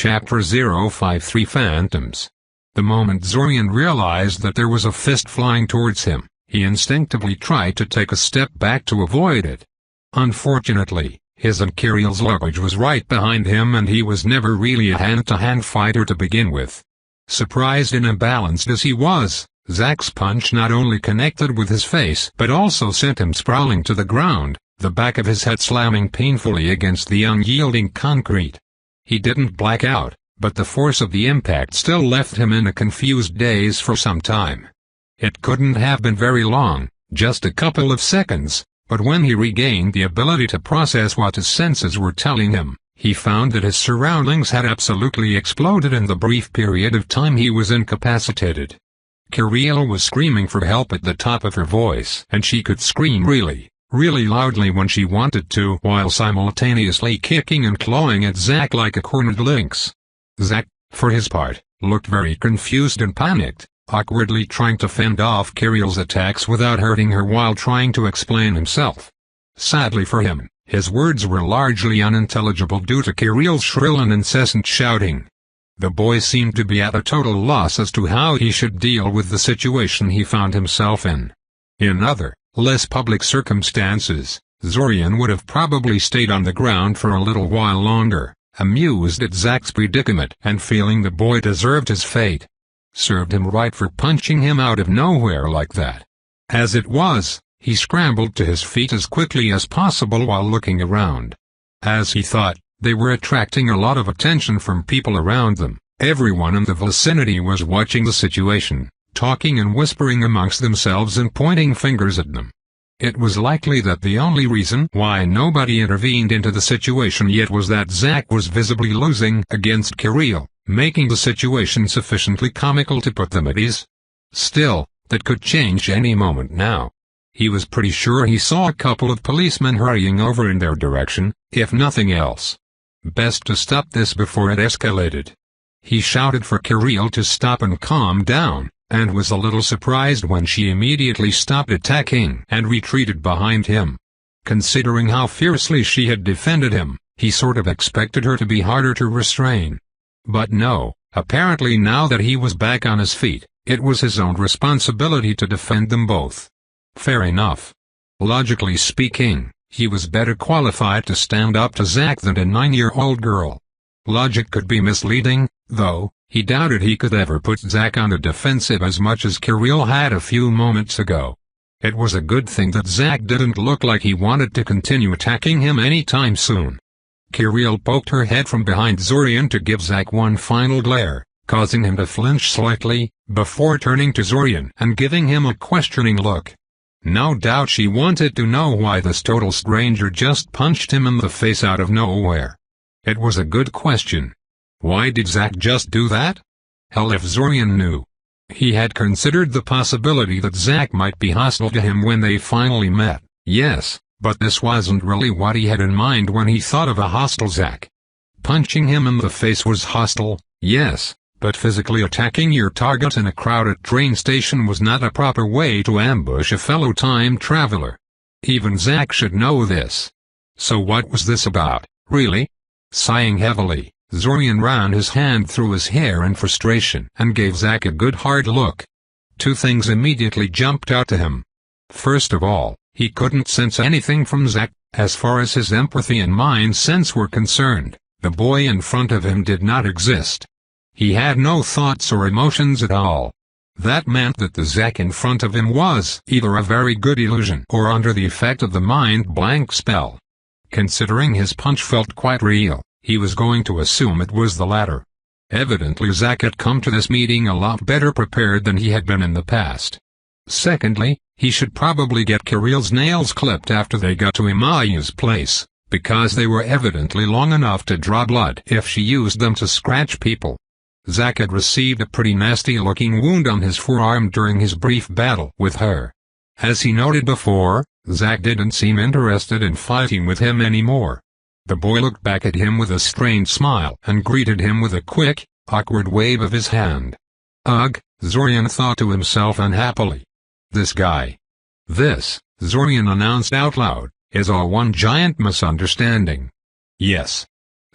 Chapter 053 Phantoms. The moment Zorian realized that there was a fist flying towards him, he instinctively tried to take a step back to avoid it. Unfortunately, his and Kiriel's luggage was right behind him and he was never really a hand-to-hand fighter to begin with. Surprised and imbalanced as he was, Zack's punch not only connected with his face but also sent him sprawling to the ground, the back of his head slamming painfully against the unyielding concrete. He didn't black out, but the force of the impact still left him in a confused daze for some time. It couldn't have been very long, just a couple of seconds, but when he regained the ability to process what his senses were telling him, he found that his surroundings had absolutely exploded in the brief period of time he was incapacitated. Kiriel was screaming for help at the top of her voice, and she could scream really loudly when she wanted to, while simultaneously kicking and clawing at Zack like a cornered lynx. Zack, for his part, looked very confused and panicked, awkwardly trying to fend off Kiriel's attacks without hurting her while trying to explain himself. Sadly for him, his words were largely unintelligible due to Kiriel's shrill and incessant shouting. The boy seemed to be at a total loss as to how he should deal with the situation he found himself in. In other, less public circumstances, Zorian would have probably stayed on the ground for a little while longer, amused at Zack's predicament and feeling the boy deserved his fate. Served him right for punching him out of nowhere like that. As it was, he scrambled to his feet as quickly as possible while looking around. As he thought, they were attracting a lot of attention from people around them. Everyone in the vicinity was watching the situation, talking and whispering amongst themselves and pointing fingers at them. It was likely that the only reason why nobody intervened into the situation yet was that Zack was visibly losing against Kiriel, making the situation sufficiently comical to put them at ease. Still, that could change any moment now. He was pretty sure he saw a couple of policemen hurrying over in their direction, if nothing else. Best to stop this before it escalated. He shouted for Kiriel to stop and calm down, and was a little surprised when she immediately stopped attacking and retreated behind him. Considering how fiercely she had defended him, he sort of expected her to be harder to restrain. But no, apparently now that he was back on his feet, it was his own responsibility to defend them both. Fair enough. Logically speaking, he was better qualified to stand up to Zack than a 9-year-old girl. Logic could be misleading, though. He doubted he could ever put Zack on the defensive as much as Kiriel had a few moments ago. It was a good thing that Zack didn't look like he wanted to continue attacking him anytime soon. Kiriel poked her head from behind Zorian to give Zack one final glare, causing him to flinch slightly, before turning to Zorian and giving him a questioning look. No doubt she wanted to know why this total stranger just punched him in the face out of nowhere. It was a good question. Why did Zack just do that? Hell, if Zorian knew. He had considered the possibility that Zack might be hostile to him when they finally met, yes, but this wasn't really what he had in mind when he thought of a hostile Zack. Punching him in the face was hostile, yes, but physically attacking your target in a crowded train station was not a proper way to ambush a fellow time traveler. Even Zack should know this. So what was this about, really? Sighing heavily, Zorian ran his hand through his hair in frustration and gave Zack a good hard look. Two things immediately jumped out to him. First of all, he couldn't sense anything from Zack. As far as his empathy and mind sense were concerned, the boy in front of him did not exist. He had no thoughts or emotions at all. That meant that the Zack in front of him was either a very good illusion or under the effect of the mind-blank spell. Considering his punch felt quite real, he was going to assume it was the latter. Evidently Zack had come to this meeting a lot better prepared than he had been in the past. Secondly, he should probably get Kiriel's nails clipped after they got to Imayu's place, because they were evidently long enough to draw blood if she used them to scratch people. Zack had received a pretty nasty-looking wound on his forearm during his brief battle with her. As he noted before, Zack didn't seem interested in fighting with him anymore. The boy looked back at him with a strained smile and greeted him with a quick, awkward wave of his hand. Ugh, Zorian thought to himself unhappily. This guy. This, Zorian announced out loud, is all one giant misunderstanding. Yes.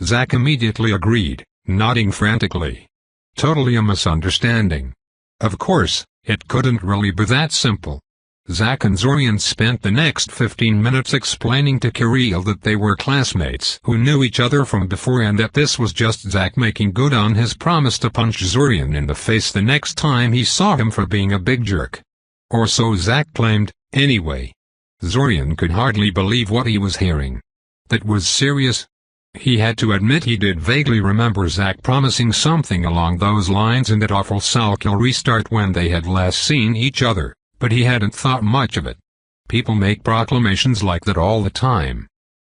Zack immediately agreed, nodding frantically. Totally a misunderstanding. Of course, it couldn't really be that simple. Zack and Zorian spent the next 15 minutes explaining to Kirill that they were classmates who knew each other from before and that this was just Zack making good on his promise to punch Zorian in the face the next time he saw him for being a big jerk. Or so Zack claimed, anyway. Zorian could hardly believe what he was hearing. That was serious? He had to admit he did vaguely remember Zack promising something along those lines in that awful Salkill restart when they had last seen each other, but he hadn't thought much of it. People make proclamations like that all the time.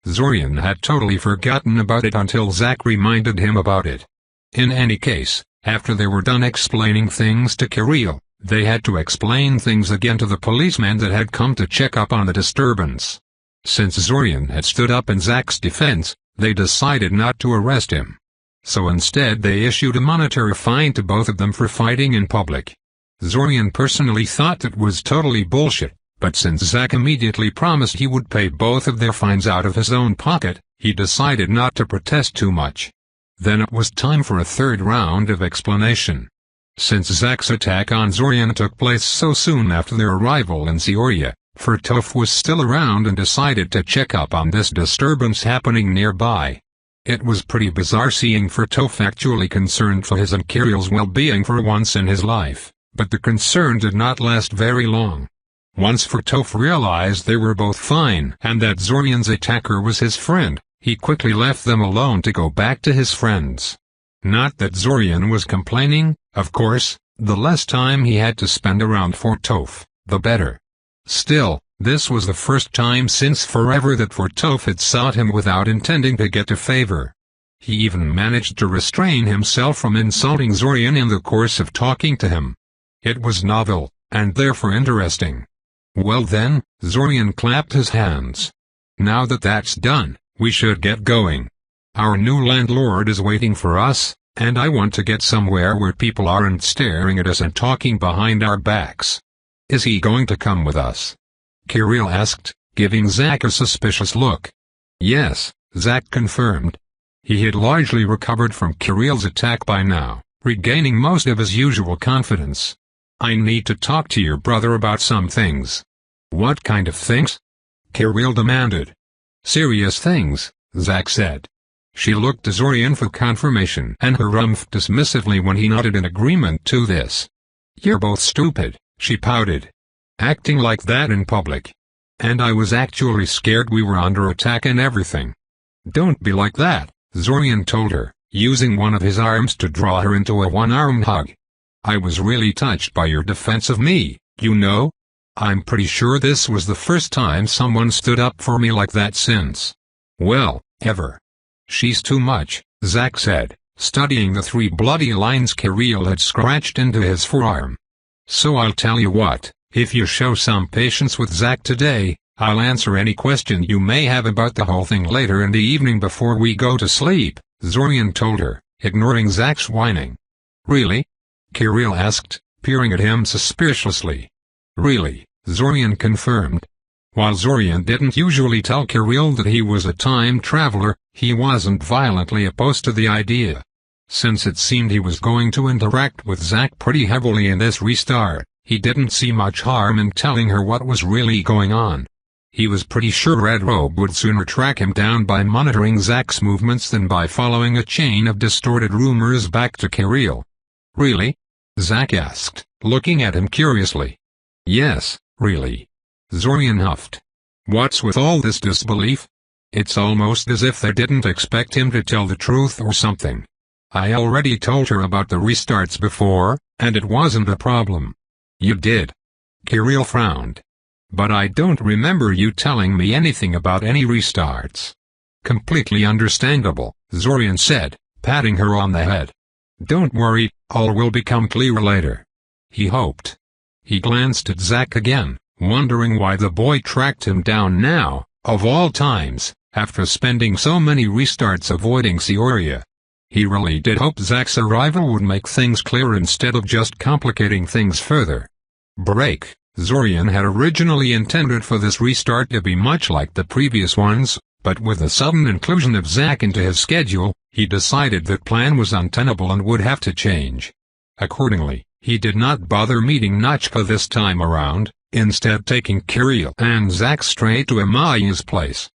Zorian had totally forgotten about it until Zack reminded him about it. In any case, after they were done explaining things to Kirill, they had to explain things again to the policeman that had come to check up on the disturbance. Since Zorian had stood up in Zack's defense, they decided not to arrest him. So instead they issued a monetary fine to both of them for fighting in public. Zorian personally thought that was totally bullshit, but since Zack immediately promised he would pay both of their fines out of his own pocket, he decided not to protest too much. Then it was time for a third round of explanation. Since Zack's attack on Zorian took place so soon after their arrival in Seoria, Toph was still around and decided to check up on this disturbance happening nearby. It was pretty bizarre seeing Toph actually concerned for his and Kirill's well-being for once in his life, but the concern did not last very long. Once Toph realized they were both fine and that Zorian's attacker was his friend, he quickly left them alone to go back to his friends. Not that Zorian was complaining, of course, the less time he had to spend around Toph, the better. Still, this was the first time since forever that Toph had sought him without intending to get a favor. He even managed to restrain himself from insulting Zorian in the course of talking to him. It was novel, and therefore interesting. Well then, Zorian clapped his hands. Now that that's done, we should get going. Our new landlord is waiting for us, and I want to get somewhere where people aren't staring at us and talking behind our backs. Is he going to come with us? Kirill asked, giving Zack a suspicious look. Yes, Zack confirmed. He had largely recovered from Kirill's attack by now, regaining most of his usual confidence. I need to talk to your brother about some things. What kind of things? Kirill demanded. Serious things, Zack said. She looked to Zorian for confirmation and harumphed dismissively when he nodded in agreement to this. You're both stupid, she pouted. Acting like that in public. And I was actually scared we were under attack and everything. Don't be like that, Zorian told her, using one of his arms to draw her into a one-armed hug. I was really touched by your defense of me, you know? I'm pretty sure this was the first time someone stood up for me like that since. Well, ever. She's too much, Zack said, studying the 3 bloody lines Kirill had scratched into his forearm. So I'll tell you what, if you show some patience with Zack today, I'll answer any question you may have about the whole thing later in the evening before we go to sleep, Zorian told her, ignoring Zack's whining. Really? Kirill asked, peering at him suspiciously. Really, Zorian confirmed. While Zorian didn't usually tell Kirill that he was a time traveler, he wasn't violently opposed to the idea. Since it seemed he was going to interact with Zack pretty heavily in this restart, he didn't see much harm in telling her what was really going on. He was pretty sure Red Robe would sooner track him down by monitoring Zack's movements than by following a chain of distorted rumors back to Kirill. Really? Zack asked, looking at him curiously. Yes, really. Zorian huffed. What's with all this disbelief? It's almost as if they didn't expect him to tell the truth or something. I already told her about the restarts before, and it wasn't a problem. You did. Kirill frowned. But I don't remember you telling me anything about any restarts. Completely understandable, Zorian said, patting her on the head. Don't worry, all will become clear later. He hoped. He glanced at Zack again, wondering why the boy tracked him down now, of all times, after spending so many restarts avoiding Seoria. He really did hope Zack's arrival would make things clear instead of just complicating things further. Break. Zorian had originally intended for this restart to be much like the previous ones, but with the sudden inclusion of Zack into his schedule, He decided that plan was untenable and would have to change. Accordingly, he did not bother meeting Notchka this time around, instead taking Kirill and Zack straight to Amaya's place.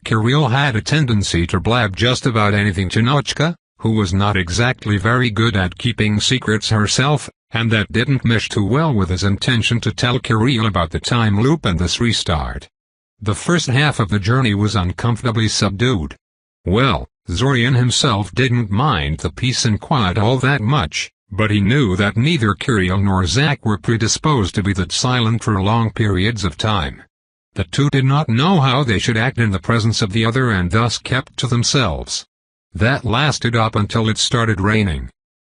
Kirill had a tendency to blab just about anything to Notchka, who was not exactly very good at keeping secrets herself, and that didn't mesh too well with his intention to tell Kirill about the time loop and this restart. The first half of the journey was uncomfortably subdued. Well, Zorian himself didn't mind the peace and quiet all that much, but he knew that neither Kirill nor Zack were predisposed to be that silent for long periods of time. The two did not know how they should act in the presence of the other and thus kept to themselves. That lasted up until it started raining.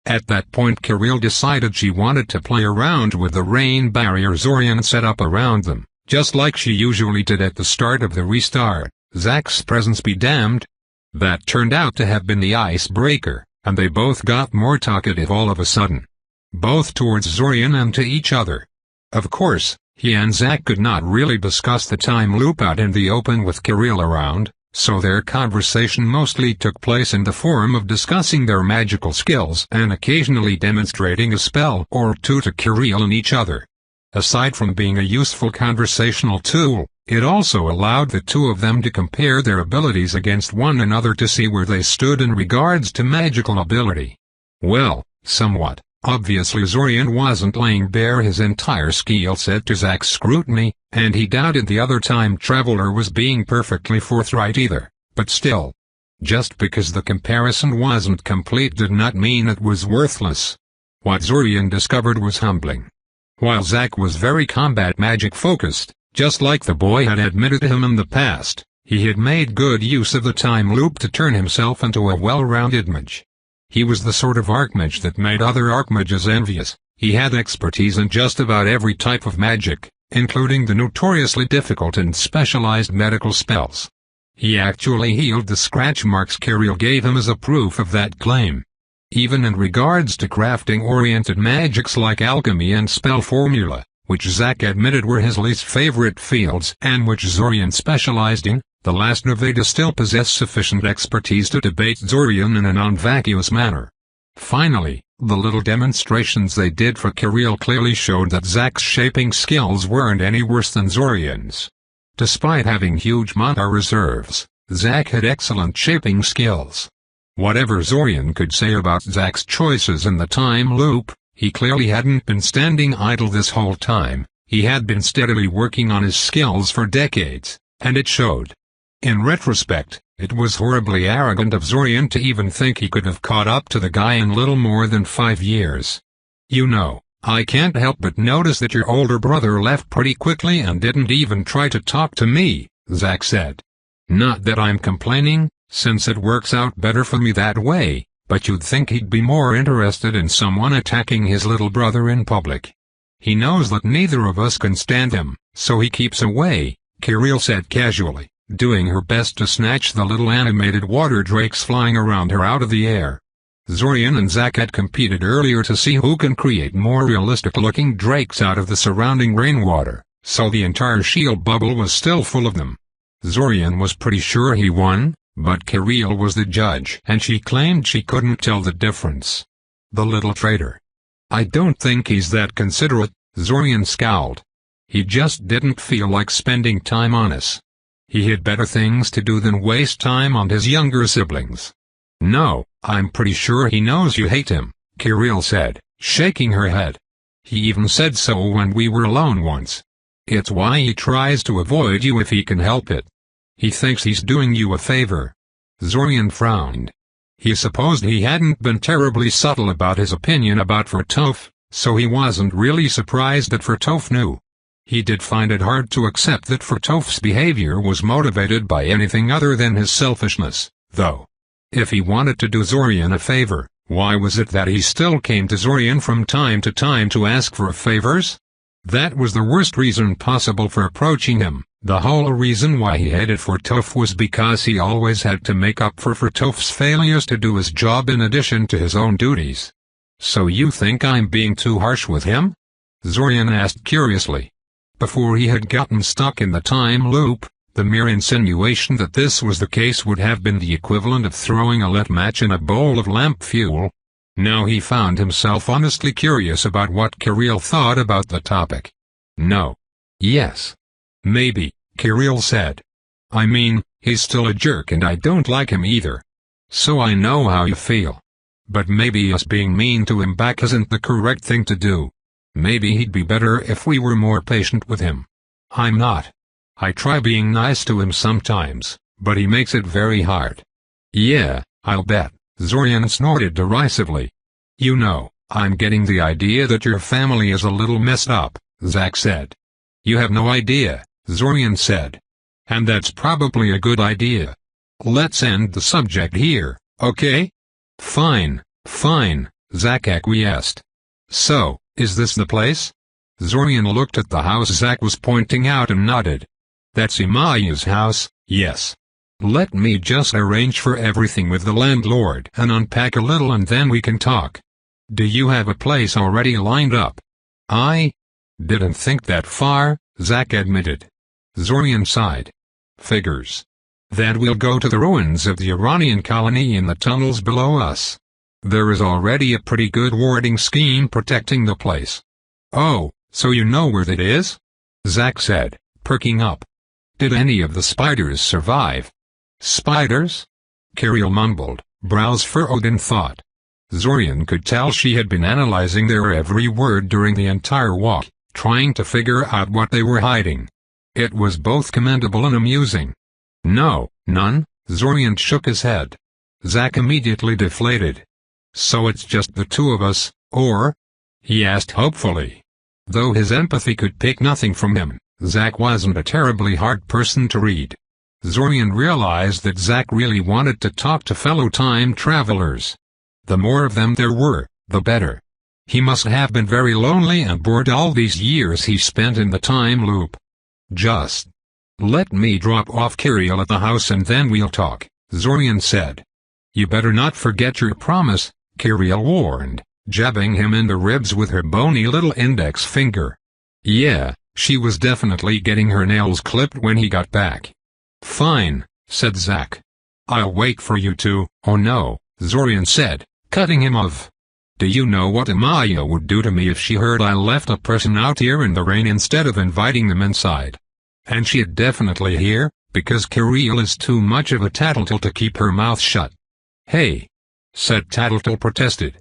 At that point Kirill decided she wanted to play around with the rain barrier Zorian set up around them, just like she usually did at the start of the restart. Zack's presence be damned. That turned out to have been the icebreaker, and they both got more talkative all of a sudden. Both towards Zorian and to each other. Of course, he and Zack could not really discuss the time loop out in the open with Kirill around, so their conversation mostly took place in the form of discussing their magical skills and occasionally demonstrating a spell or two to Kirill and each other. Aside from being a useful conversational tool, it also allowed the two of them to compare their abilities against one another to see where they stood in regards to magical ability. Well, somewhat obviously Zorian wasn't laying bare his entire skill set to Zack's scrutiny, and he doubted the other time traveler was being perfectly forthright either, but still. Just because the comparison wasn't complete did not mean it was worthless. What Zorian discovered was humbling. While Zack was very combat magic focused, just like the boy had admitted to him in the past, he had made good use of the time loop to turn himself into a well-rounded mage. He was the sort of archmage that made other archmages envious. He had expertise in just about every type of magic, including the notoriously difficult and specialized medical spells. He actually healed the scratch marks Kirill gave him as a proof of that claim. Even in regards to crafting-oriented magics like alchemy and spell formula, which Zack admitted were his least favorite fields and which Zorian specialized in, the last Nevada still possessed sufficient expertise to debate Zorian in a non-vacuous manner. Finally, the little demonstrations they did for Kirill clearly showed that Zack's shaping skills weren't any worse than Zorian's. Despite having huge mana reserves, Zack had excellent shaping skills. Whatever Zorian could say about Zack's choices in the time loop, he clearly hadn't been standing idle this whole time. He had been steadily working on his skills for decades, and it showed. In retrospect, it was horribly arrogant of Zorian to even think he could have caught up to the guy in little more than 5 years. You know, I can't help but notice that your older brother left pretty quickly and didn't even try to talk to me, Zack said. Not that I'm complaining, since it works out better for me that way, but you'd think he'd be more interested in someone attacking his little brother in public. He knows that neither of us can stand him, so he keeps away, Kirill said casually, doing her best to snatch the little animated water drakes flying around her out of the air. Zorian and Zack had competed earlier to see who can create more realistic-looking drakes out of the surrounding rainwater, so the entire shield bubble was still full of them. Zorian was pretty sure he won, but Kirill was the judge and she claimed she couldn't tell the difference. The little traitor. I don't think he's that considerate, Zorian scowled. He just didn't feel like spending time on us. He had better things to do than waste time on his younger siblings. No, I'm pretty sure he knows you hate him, Kirill said, shaking her head. He even said so when we were alone once. It's why he tries to avoid you if he can help it. He thinks he's doing you a favor. Zorian frowned. He supposed he hadn't been terribly subtle about his opinion about Vertov, so he wasn't really surprised that Vertov knew. He did find it hard to accept that Vertov's behavior was motivated by anything other than his selfishness, though. If he wanted to do Zorian a favor, why was it that he still came to Zorian from time to time to ask for favors? That was the worst reason possible for approaching him. The whole reason why he hated Vertov was because he always had to make up for Vertov's failures to do his job in addition to his own duties. So you think I'm being too harsh with him? Zorian asked curiously. Before he had gotten stuck in the time loop, The mere insinuation that this was the case would have been the equivalent of throwing a lit match in a bowl of lamp fuel. Now he found himself honestly curious about what Kirill thought about the topic. No. Yes. Maybe, Kirill said. I mean, he's still a jerk and I don't like him either. So I know how you feel. But maybe us being mean to him back isn't the correct thing to do. Maybe he'd be better if we were more patient with him. I'm not. I try being nice to him sometimes, but he makes it very hard. Yeah, I'll bet, Zorian snorted derisively. You know, I'm getting the idea that your family is a little messed up, Zack said. You have no idea, Zorian said. And that's probably a good idea. Let's end the subject here, okay? Fine, Zack acquiesced. So, is this the place? Zorian looked at the house Zack was pointing out and nodded. That's Imaya's house, yes. Let me just arrange for everything with the landlord and unpack a little and then we can talk. Do you have a place already lined up? I didn't think that far, Zack admitted. Zorian sighed. Figures. That we'll go to the ruins of the Iranian colony in the tunnels below us. There is already a pretty good warding scheme protecting the place. Oh, so you know where that is? Zack said, perking up. Did any of the spiders survive? Spiders? Kirill mumbled, brows furrowed in thought. Zorian could tell she had been analyzing their every word during the entire walk, trying to figure out what they were hiding. It was both commendable and amusing. No, none, Zorian shook his head. Zack immediately deflated. So it's just the two of us, or? He asked hopefully. Though his empathy could pick nothing from him, Zack wasn't a terribly hard person to read. Zorian realized that Zack really wanted to talk to fellow time travelers. The more of them there were, the better. He must have been very lonely and bored all these years he spent in the time loop. Just let me drop off Kirill at the house and then we'll talk, Zorian said. You better not forget your promise, Kirill warned, jabbing him in the ribs with her bony little index finger. Yeah, she was definitely getting her nails clipped when he got back. Fine, said Zack. I'll wait for you two. Oh no, Zorian said, cutting him off. Do you know what Amaya would do to me if she heard I left a person out here in the rain instead of inviting them inside? And she'd definitely hear, because Kirill is too much of a tattletale to keep her mouth shut. Hey, said Tattletale protested.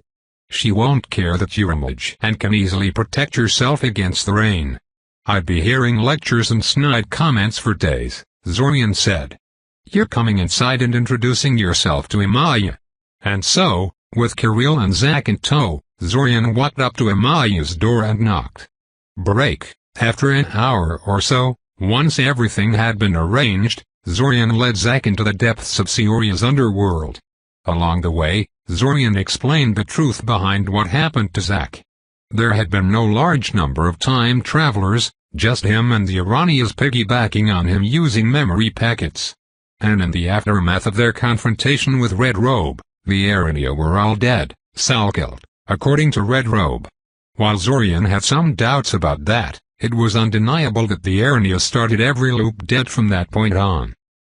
She won't care that you're a mage and can easily protect yourself against the rain. I'd be hearing lectures and snide comments for days, Zorian said. You're coming inside and introducing yourself to Amaya. And so, with Kirill and Zack in tow, Zorian walked up to Amaya's door and knocked. Break. After an hour or so, once everything had been arranged, Zorian led Zack into the depths of Sioria's underworld. Along the way, Zorian explained the truth behind what happened to Zack. There had been no large number of time travelers, just him and the Iranians piggybacking on him using memory packets. And in the aftermath of their confrontation with Red Robe, the Irania were all dead, Salkilled, according to Red Robe. While Zorian had some doubts about that, it was undeniable that the Irania started every loop dead from that point on.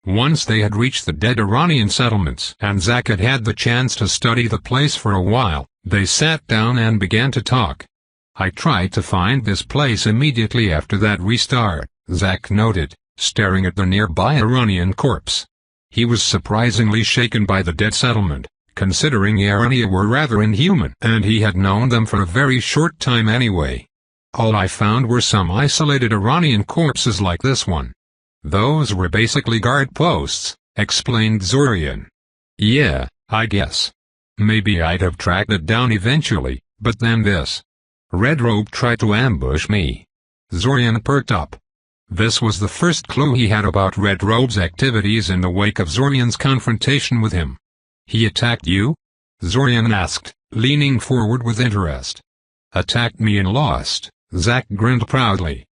Once they had reached the dead Iranian settlements and Zack had had the chance to study the place for a while, they sat down and began to talk. I tried to find this place immediately after that restart, Zack noted, staring at the nearby Iranian corpse. He was surprisingly shaken by the dead settlement, considering Irania were rather inhuman and he had known them for a very short time anyway. All I found were some isolated Iranian corpses like this one. Those were basically guard posts, explained Zorian. Yeah, I guess. Maybe I'd have tracked it down eventually, but then this. Red Robe tried to ambush me. Zorian perked up. This was the first clue he had about Red Robe's activities in the wake of Zorian's confrontation with him. He attacked you? Zorian asked, leaning forward with interest. Attacked me and lost, Zack grinned proudly.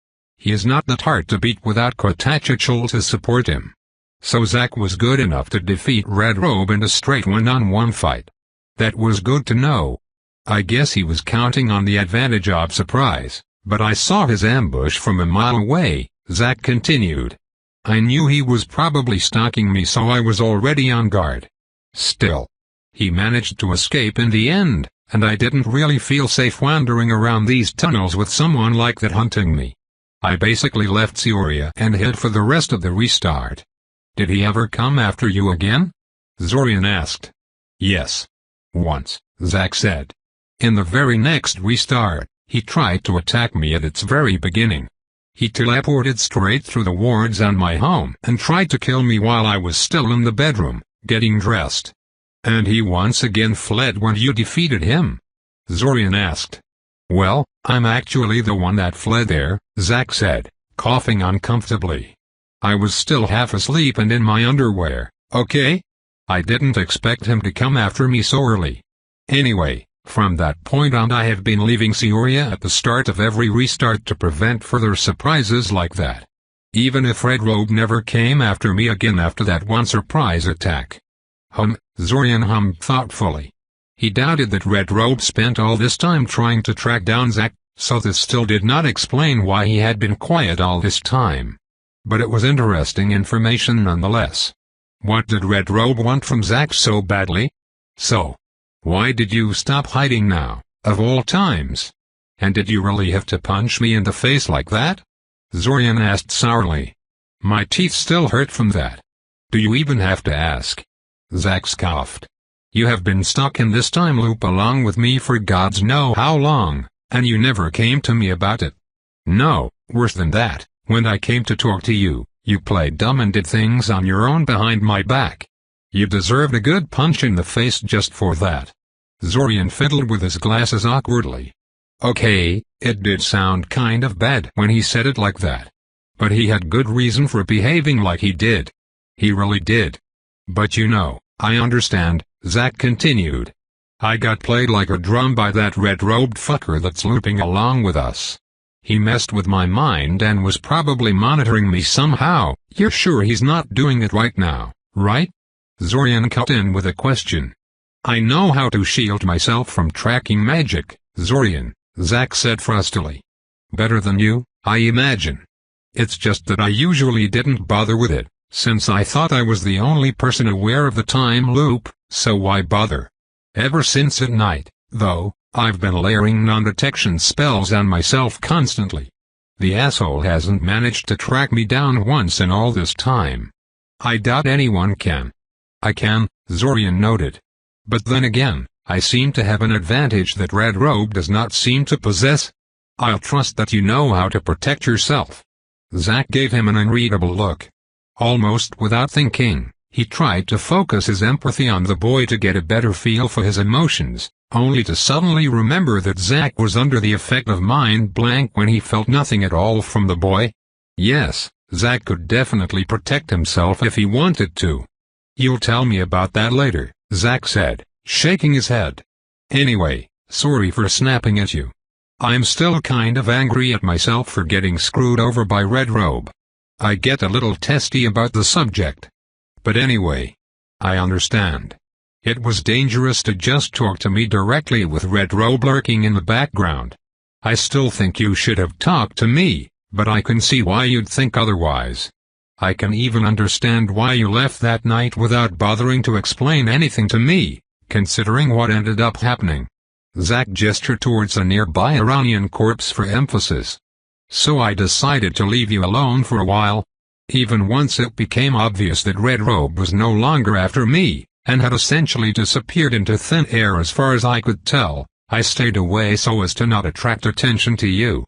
He is not that hard to beat without Kotachachul to support him. So Zack was good enough to defeat Red Robe in a straight one-on-one fight. That was good to know. I guess he was counting on the advantage of surprise, but I saw his ambush from a mile away, Zack continued. I knew he was probably stalking me, so I was already on guard. Still, he managed to escape in the end, and I didn't really feel safe wandering around these tunnels with someone like that hunting me. I basically left Zorian and hid for the rest of the restart. Did he ever come after you again? Zorian asked. Yes. Once, Zack said. In the very next restart, he tried to attack me at its very beginning. He teleported straight through the wards on my home and tried to kill me while I was still in the bedroom, getting dressed. And he once again fled when you defeated him? Zorian asked. Well, I'm actually the one that fled there, Zack said, coughing uncomfortably. I was still half asleep and in my underwear, okay? I didn't expect him to come after me so early. Anyway, from that point on I have been leaving Zorian at the start of every restart to prevent further surprises like that. Even if Red Robe never came after me again after that one surprise attack. Zorian hummed thoughtfully. He doubted that Red Robe spent all this time trying to track down Zack, so this still did not explain why he had been quiet all this time. But it was interesting information nonetheless. What did Red Robe want from Zack so badly? So, why did you stop hiding now, of all times? And did you really have to punch me in the face like that? Zorian asked sourly. My teeth still hurt from that. Do you even have to ask? Zack scoffed. You have been stuck in this time loop along with me for gods know how long, and you never came to me about it. No, worse than that, when I came to talk to you, you played dumb and did things on your own behind my back. You deserved a good punch in the face just for that. Zorian fiddled with his glasses awkwardly. Okay, it did sound kind of bad when he said it like that. But he had good reason for behaving like he did. He really did. But you know, I understand, Zack continued. I got played like a drum by that red-robed fucker that's looping along with us. He messed with my mind and was probably monitoring me somehow. You're sure he's not doing it right now, right? Zorian cut in with a question. I know how to shield myself from tracking magic, Zorian, Zack said frostily. Better than you, I imagine. It's just that I usually didn't bother with it, since I thought I was the only person aware of the time loop, so why bother? Ever since at night, though, I've been layering non-detection spells on myself constantly. The asshole hasn't managed to track me down once in all this time. I doubt anyone can. I can, Zorian noted. But then again, I seem to have an advantage that Red Robe does not seem to possess. I'll trust that you know how to protect yourself. Zack gave him an unreadable look. Almost without thinking, he tried to focus his empathy on the boy to get a better feel for his emotions, only to suddenly remember that Zack was under the effect of mind blank when he felt nothing at all from the boy. Yes, Zack could definitely protect himself if he wanted to. You'll tell me about that later, Zack said, shaking his head. Anyway, sorry for snapping at you. I'm still kind of angry at myself for getting screwed over by Red Robe. I get a little testy about the subject. But anyway, I understand. It was dangerous to just talk to me directly with Red Robe lurking in the background. I still think you should have talked to me, but I can see why you'd think otherwise. I can even understand why you left that night without bothering to explain anything to me, considering what ended up happening. Zack gestured towards a nearby Iranian corpse for emphasis. So I decided to leave you alone for a while. Even once it became obvious that Red Robe was no longer after me, and had essentially disappeared into thin air as far as I could tell, I stayed away so as to not attract attention to you.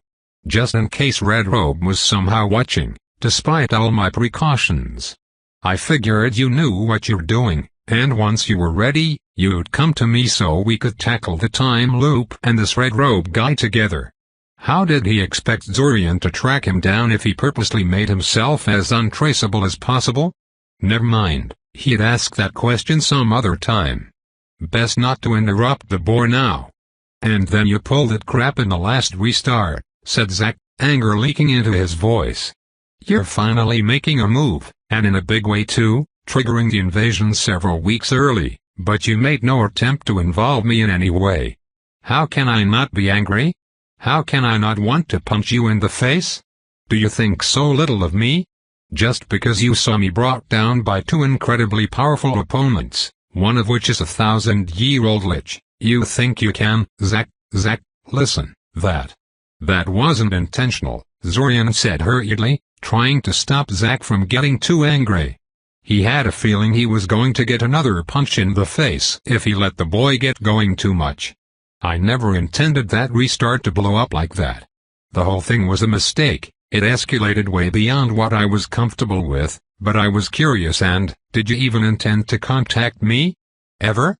Just in case Red Robe was somehow watching, despite all my precautions. I figured you knew what you're doing, and once you were ready, you'd come to me so we could tackle the time loop and this Red Robe guy together. How did he expect Zorian to track him down if he purposely made himself as untraceable as possible? Never mind, he'd ask that question some other time. Best not to interrupt the boy now. And then you pulled that crap in the last restart, said Zack, anger leaking into his voice. You're finally making a move, and in a big way too, triggering the invasion several weeks early, but you made no attempt to involve me in any way. How can I not be angry? How can I not want to punch you in the face? Do you think so little of me? Just because you saw me brought down by two incredibly powerful opponents, one of which is a 1,000-year-old lich, you think you can, Zack, listen, that wasn't intentional, Zorian said hurriedly, trying to stop Zack from getting too angry. He had a feeling he was going to get another punch in the face if he let the boy get going too much. I never intended that restart to blow up like that. The whole thing was a mistake. It escalated way beyond what I was comfortable with, but I was curious and, did you even intend to contact me? Ever?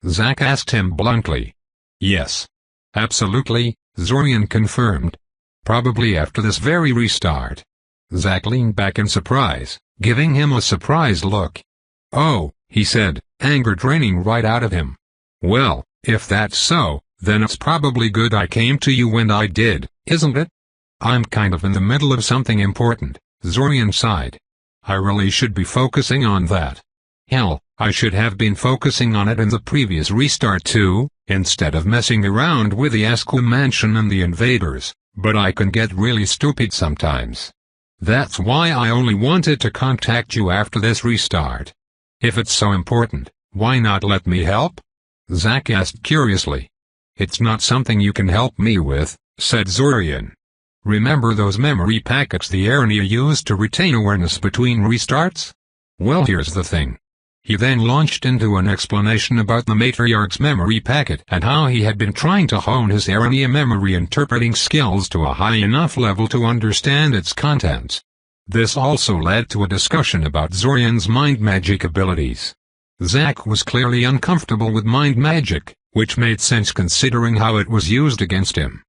Zack asked him bluntly. Yes. Absolutely, Zorian confirmed. Probably after this very restart. Zack leaned back in surprise, giving him a surprised look. Oh, he said, anger draining right out of him. Well, if that's so, then it's probably good I came to you when I did, isn't it? I'm kind of in the middle of something important, Zorian sighed. I really should be focusing on that. Hell, I should have been focusing on it in the previous restart too, instead of messing around with the Askew Mansion and the invaders, but I can get really stupid sometimes. That's why I only wanted to contact you after this restart. If it's so important, why not let me help? Zack asked curiously. It's not something you can help me with, said Zorian. Remember those memory packets the Arania used to retain awareness between restarts? Well, here's the thing. He then launched into an explanation about the matriarch's memory packet and how he had been trying to hone his Arania memory interpreting skills to a high enough level to understand its contents. This also led to a discussion about Zorian's mind magic abilities. Zack was clearly uncomfortable with mind magic, which made sense considering how it was used against him.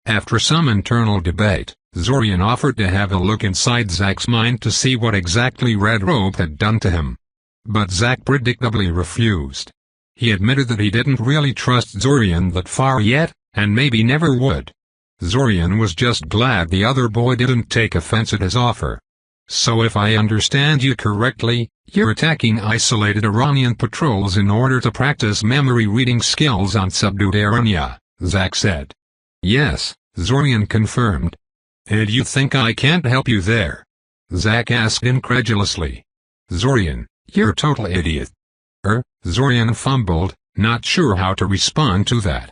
After some internal debate, Zorian offered to have a look inside Zack's mind to see what exactly Red Robe had done to him. But Zack predictably refused. He admitted that he didn't really trust Zorian that far yet, and maybe never would. Zorian was just glad the other boy didn't take offense at his offer. So if I understand you correctly, you're attacking isolated Iranian patrols in order to practice memory reading skills on subdued Arania, Zack said. Yes, Zorian confirmed. And you think I can't help you there? Zack asked incredulously. Zorian, you're a total idiot. Zorian fumbled, not sure how to respond to that.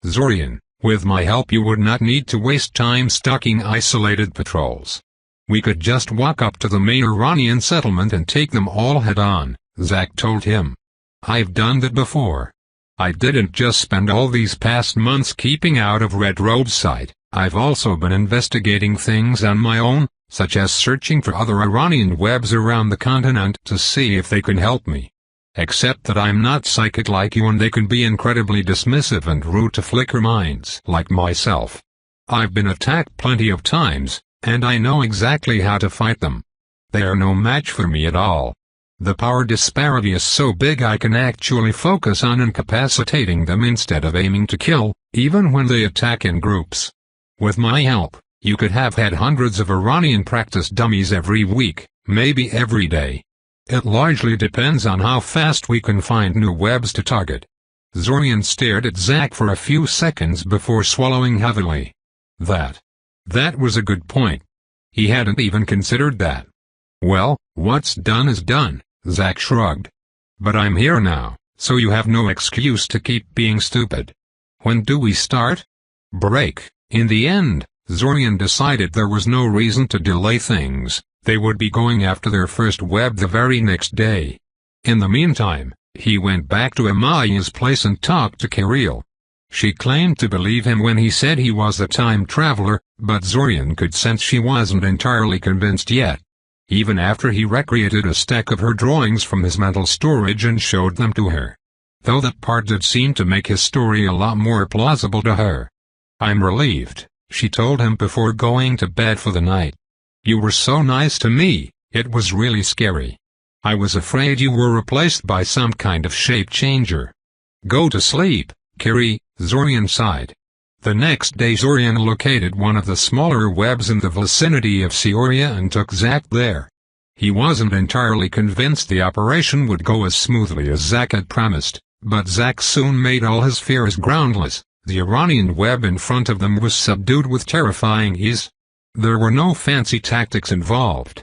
Zorian, with my help you would not need to waste time stalking isolated patrols. We could just walk up to the main Iranian settlement and take them all head-on, Zack told him. I've done that before. I didn't just spend all these past months keeping out of Red Robe's sight, I've also been investigating things on my own, such as searching for other Iranian webs around the continent to see if they can help me. Except that I'm not psychic like you and they can be incredibly dismissive and rude to flicker minds like myself. I've been attacked plenty of times, and I know exactly how to fight them. They are no match for me at all. The power disparity is so big I can actually focus on incapacitating them instead of aiming to kill, even when they attack in groups. With my help, you could have had hundreds of Iranian practice dummies every week, maybe every day. It largely depends on how fast we can find new webs to target. Zorian stared at Zack for a few seconds before swallowing heavily. That was a good point. He hadn't even considered that. Well, what's done is done, Zack shrugged. But I'm here now, so you have no excuse to keep being stupid. When do we start? Break. In the end, Zorian decided there was no reason to delay things. They would be going after their first web the very next day. In the meantime, he went back to Amaya's place and talked to Kirill. She claimed to believe him when he said he was a time traveler, but Zorian could sense she wasn't entirely convinced yet. Even after he recreated a stack of her drawings from his mental storage and showed them to her. Though that part did seem to make his story a lot more plausible to her. I'm relieved, she told him before going to bed for the night. You were so nice to me, it was really scary. I was afraid you were replaced by some kind of shape changer. Go to sleep, Kiri, Zorian sighed. The next day Zorian located one of the smaller webs in the vicinity of Seoria and took Zack there. He wasn't entirely convinced the operation would go as smoothly as Zack had promised, but Zack soon made all his fears groundless. The Iranian web in front of them was subdued with terrifying ease. There were no fancy tactics involved.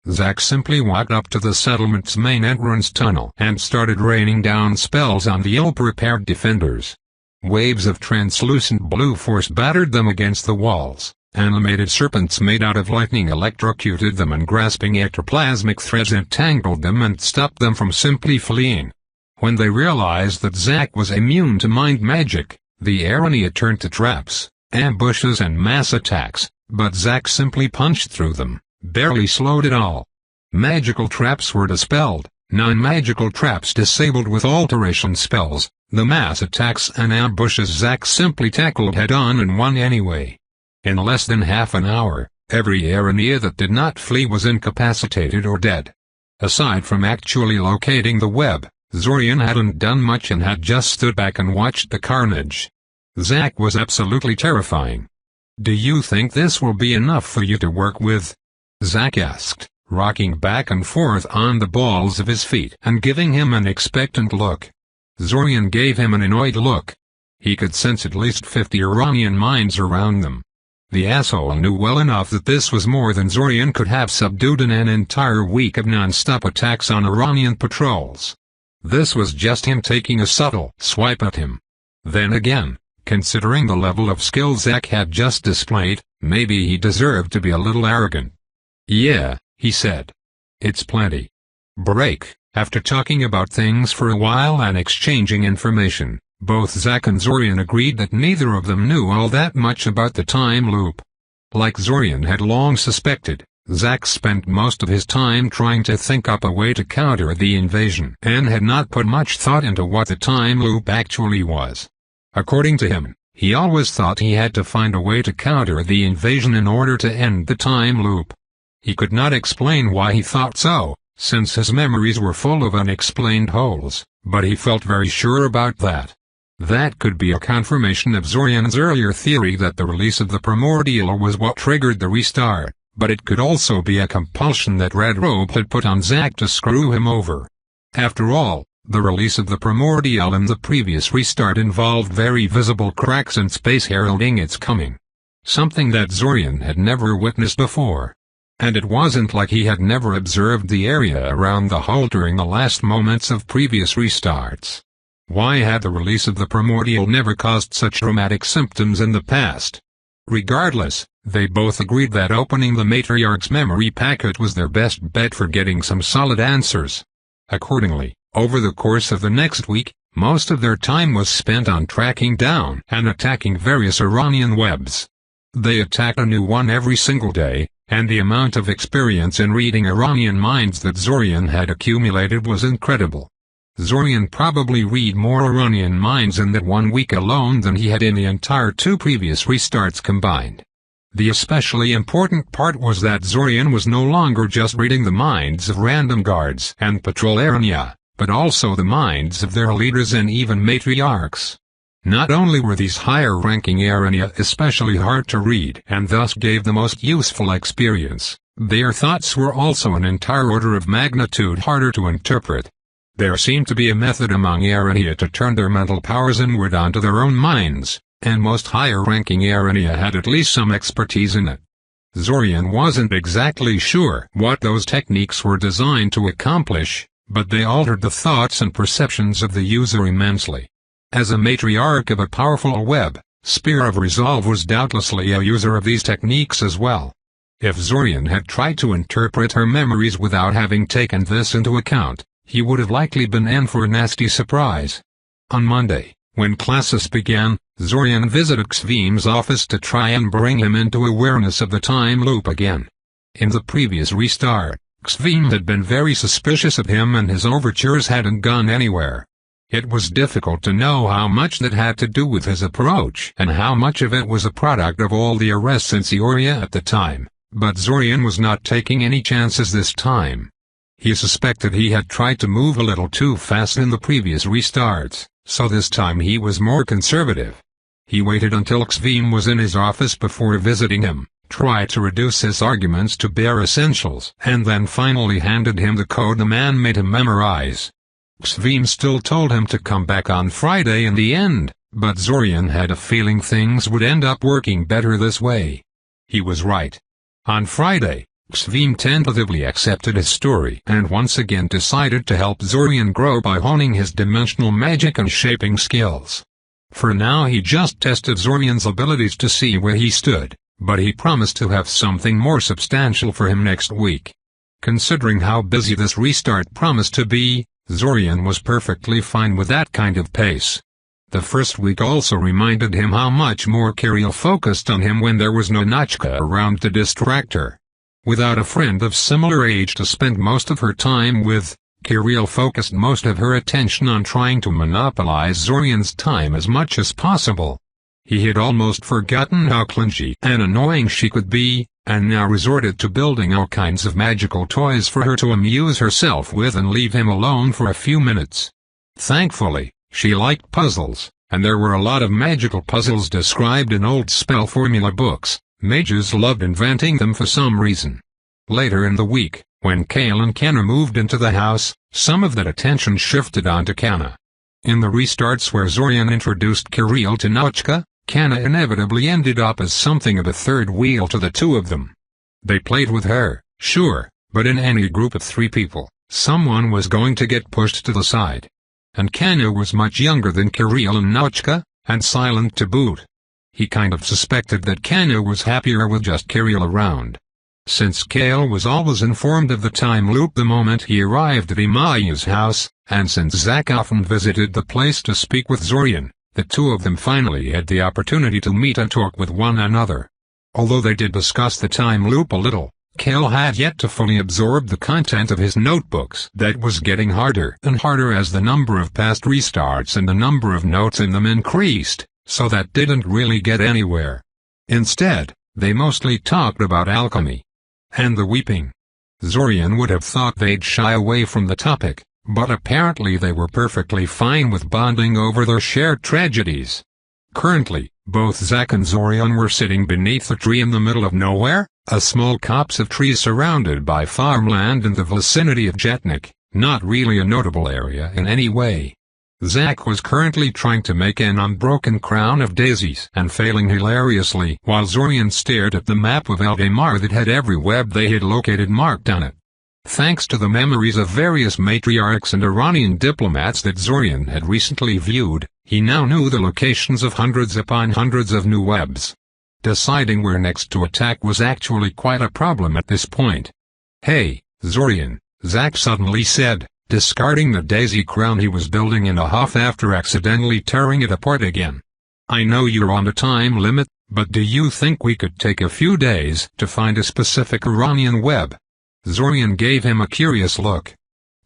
Zack simply walked up to the settlement's main entrance tunnel and started raining down spells on the ill-prepared defenders. Waves of translucent blue force battered them against the walls. Animated serpents made out of lightning electrocuted them, and grasping ectoplasmic threads entangled them and stopped them from simply fleeing. When they realized that Zack was immune to mind magic, the Araña turned to traps, ambushes and mass attacks, but Zack simply punched through them, barely slowed at all. Magical traps were dispelled, non-magical traps disabled with alteration spells. The mass attacks and ambushes Zack simply tackled head-on and won anyway. In less than half an hour, every Araña that did not flee was incapacitated or dead. Aside from actually locating the web, Zorian hadn't done much and had just stood back and watched the carnage. Zack was absolutely terrifying. "Do you think this will be enough for you to work with?" Zack asked, rocking back and forth on the balls of his feet and giving him an expectant look. Zorian gave him an annoyed look. He could sense at least 50 Iranian minds around them. The asshole knew well enough that this was more than Zorian could have subdued in an entire week of non-stop attacks on Iranian patrols. This was just him taking a subtle swipe at him. Then again, considering the level of skill Zack had just displayed, maybe he deserved to be a little arrogant. "Yeah," he said. "It's plenty." Break. After talking about things for a while and exchanging information, both Zack and Zorian agreed that neither of them knew all that much about the time loop. Like Zorian had long suspected, Zack spent most of his time trying to think up a way to counter the invasion and had not put much thought into what the time loop actually was. According to him, he always thought he had to find a way to counter the invasion in order to end the time loop. He could not explain why he thought so, since his memories were full of unexplained holes, but he felt very sure about that. That could be a confirmation of Zorian's earlier theory that the release of the primordial was what triggered the restart, but it could also be a compulsion that Red Robe had put on Zack to screw him over. After all, the release of the primordial in the previous restart involved very visible cracks in space heralding its coming. Something that Zorian had never witnessed before. And it wasn't like he had never observed the area around the hull during the last moments of previous restarts. Why had the release of the primordial never caused such dramatic symptoms in the past? Regardless, they both agreed that opening the matriarch's memory packet was their best bet for getting some solid answers. Accordingly, over the course of the next week, most of their time was spent on tracking down and attacking various Iranian webs. They attacked a new one every single day, and the amount of experience in reading Iranian minds that Zorian had accumulated was incredible. Zorian probably read more Iranian minds in that 1 week alone than he had in the entire 2 previous restarts combined. The especially important part was that Zorian was no longer just reading the minds of random guards and patrol Araña, but also the minds of their leaders and even matriarchs. Not only were these higher-ranking Araña especially hard to read and thus gave the most useful experience, their thoughts were also an entire order of magnitude harder to interpret. There seemed to be a method among Araña to turn their mental powers inward onto their own minds, and most higher-ranking Araña had at least some expertise in it. Zorian wasn't exactly sure what those techniques were designed to accomplish, but they altered the thoughts and perceptions of the user immensely. As a matriarch of a powerful web, Spear of Resolve was doubtlessly a user of these techniques as well. If Zorian had tried to interpret her memories without having taken this into account, he would have likely been in for a nasty surprise. On Monday, when classes began, Zorian visited Xvim's office to try and bring him into awareness of the time loop again. In the previous restart, Xvim had been very suspicious of him and his overtures hadn't gone anywhere. It was difficult to know how much that had to do with his approach and how much of it was a product of all the arrests in Seoria at the time, but Zorian was not taking any chances this time. He suspected he had tried to move a little too fast in the previous restarts, so this time he was more conservative. He waited until Xvim was in his office before visiting him, tried to reduce his arguments to bare essentials, and then finally handed him the code the man made him memorize. Xvim still told him to come back on Friday in the end, but Zorian had a feeling things would end up working better this way. He was right. On Friday, Xveen tentatively accepted his story and once again decided to help Zorian grow by honing his dimensional magic and shaping skills. For now he just tested Zorian's abilities to see where he stood, but he promised to have something more substantial for him next week. Considering how busy this restart promised to be, Zorian was perfectly fine with that kind of pace. The first week also reminded him how much more Kirill focused on him when there was no Nachka around to distract her. Without a friend of similar age to spend most of her time with, Kirill focused most of her attention on trying to monopolize Zorian's time as much as possible. He had almost forgotten how clingy and annoying she could be, and now resorted to building all kinds of magical toys for her to amuse herself with and leave him alone for a few minutes. Thankfully, she liked puzzles, and there were a lot of magical puzzles described in old spell formula books. Mages loved inventing them for some reason. Later in the week, when Kale and Kanna moved into the house, some of that attention shifted onto Kanna. In the restarts where Zorian introduced Kirill to Nachka, Kanna inevitably ended up as something of a third wheel to the two of them. They played with her, sure, but in any group of 3 people, someone was going to get pushed to the side. And Kanna was much younger than Kirill and Nachka, and silent to boot. He kind of suspected that Kanna was happier with just Kirill around. Since Kale was always informed of the time loop the moment he arrived at Imaya's house, and since Zack often visited the place to speak with Zorian, the two of them finally had the opportunity to meet and talk with one another. Although they did discuss the time loop a little, Kale had yet to fully absorb the content of his notebooks. That was getting harder and harder as the number of past restarts and the number of notes in them increased. So that didn't really get anywhere. Instead, they mostly talked about alchemy. And the weeping. Zorian would have thought they'd shy away from the topic, but apparently they were perfectly fine with bonding over their shared tragedies. Currently, both Zack and Zorian were sitting beneath a tree in the middle of nowhere, a small copse of trees surrounded by farmland in the vicinity of Jetnik, not really a notable area in any way. Zack was currently trying to make an unbroken crown of daisies and failing hilariously while Zorian stared at the map of Eldamar that had every web they had located marked on it. Thanks to the memories of various matriarchs and Iranian diplomats that Zorian had recently viewed, he now knew the locations of hundreds upon hundreds of new webs. Deciding where next to attack was actually quite a problem at this point. "Hey, Zorian," Zack suddenly said, discarding the daisy crown he was building in a huff after accidentally tearing it apart again. "I know you're on a time limit, but do you think we could take a few days to find a specific Iranian web?" Zorian gave him a curious look.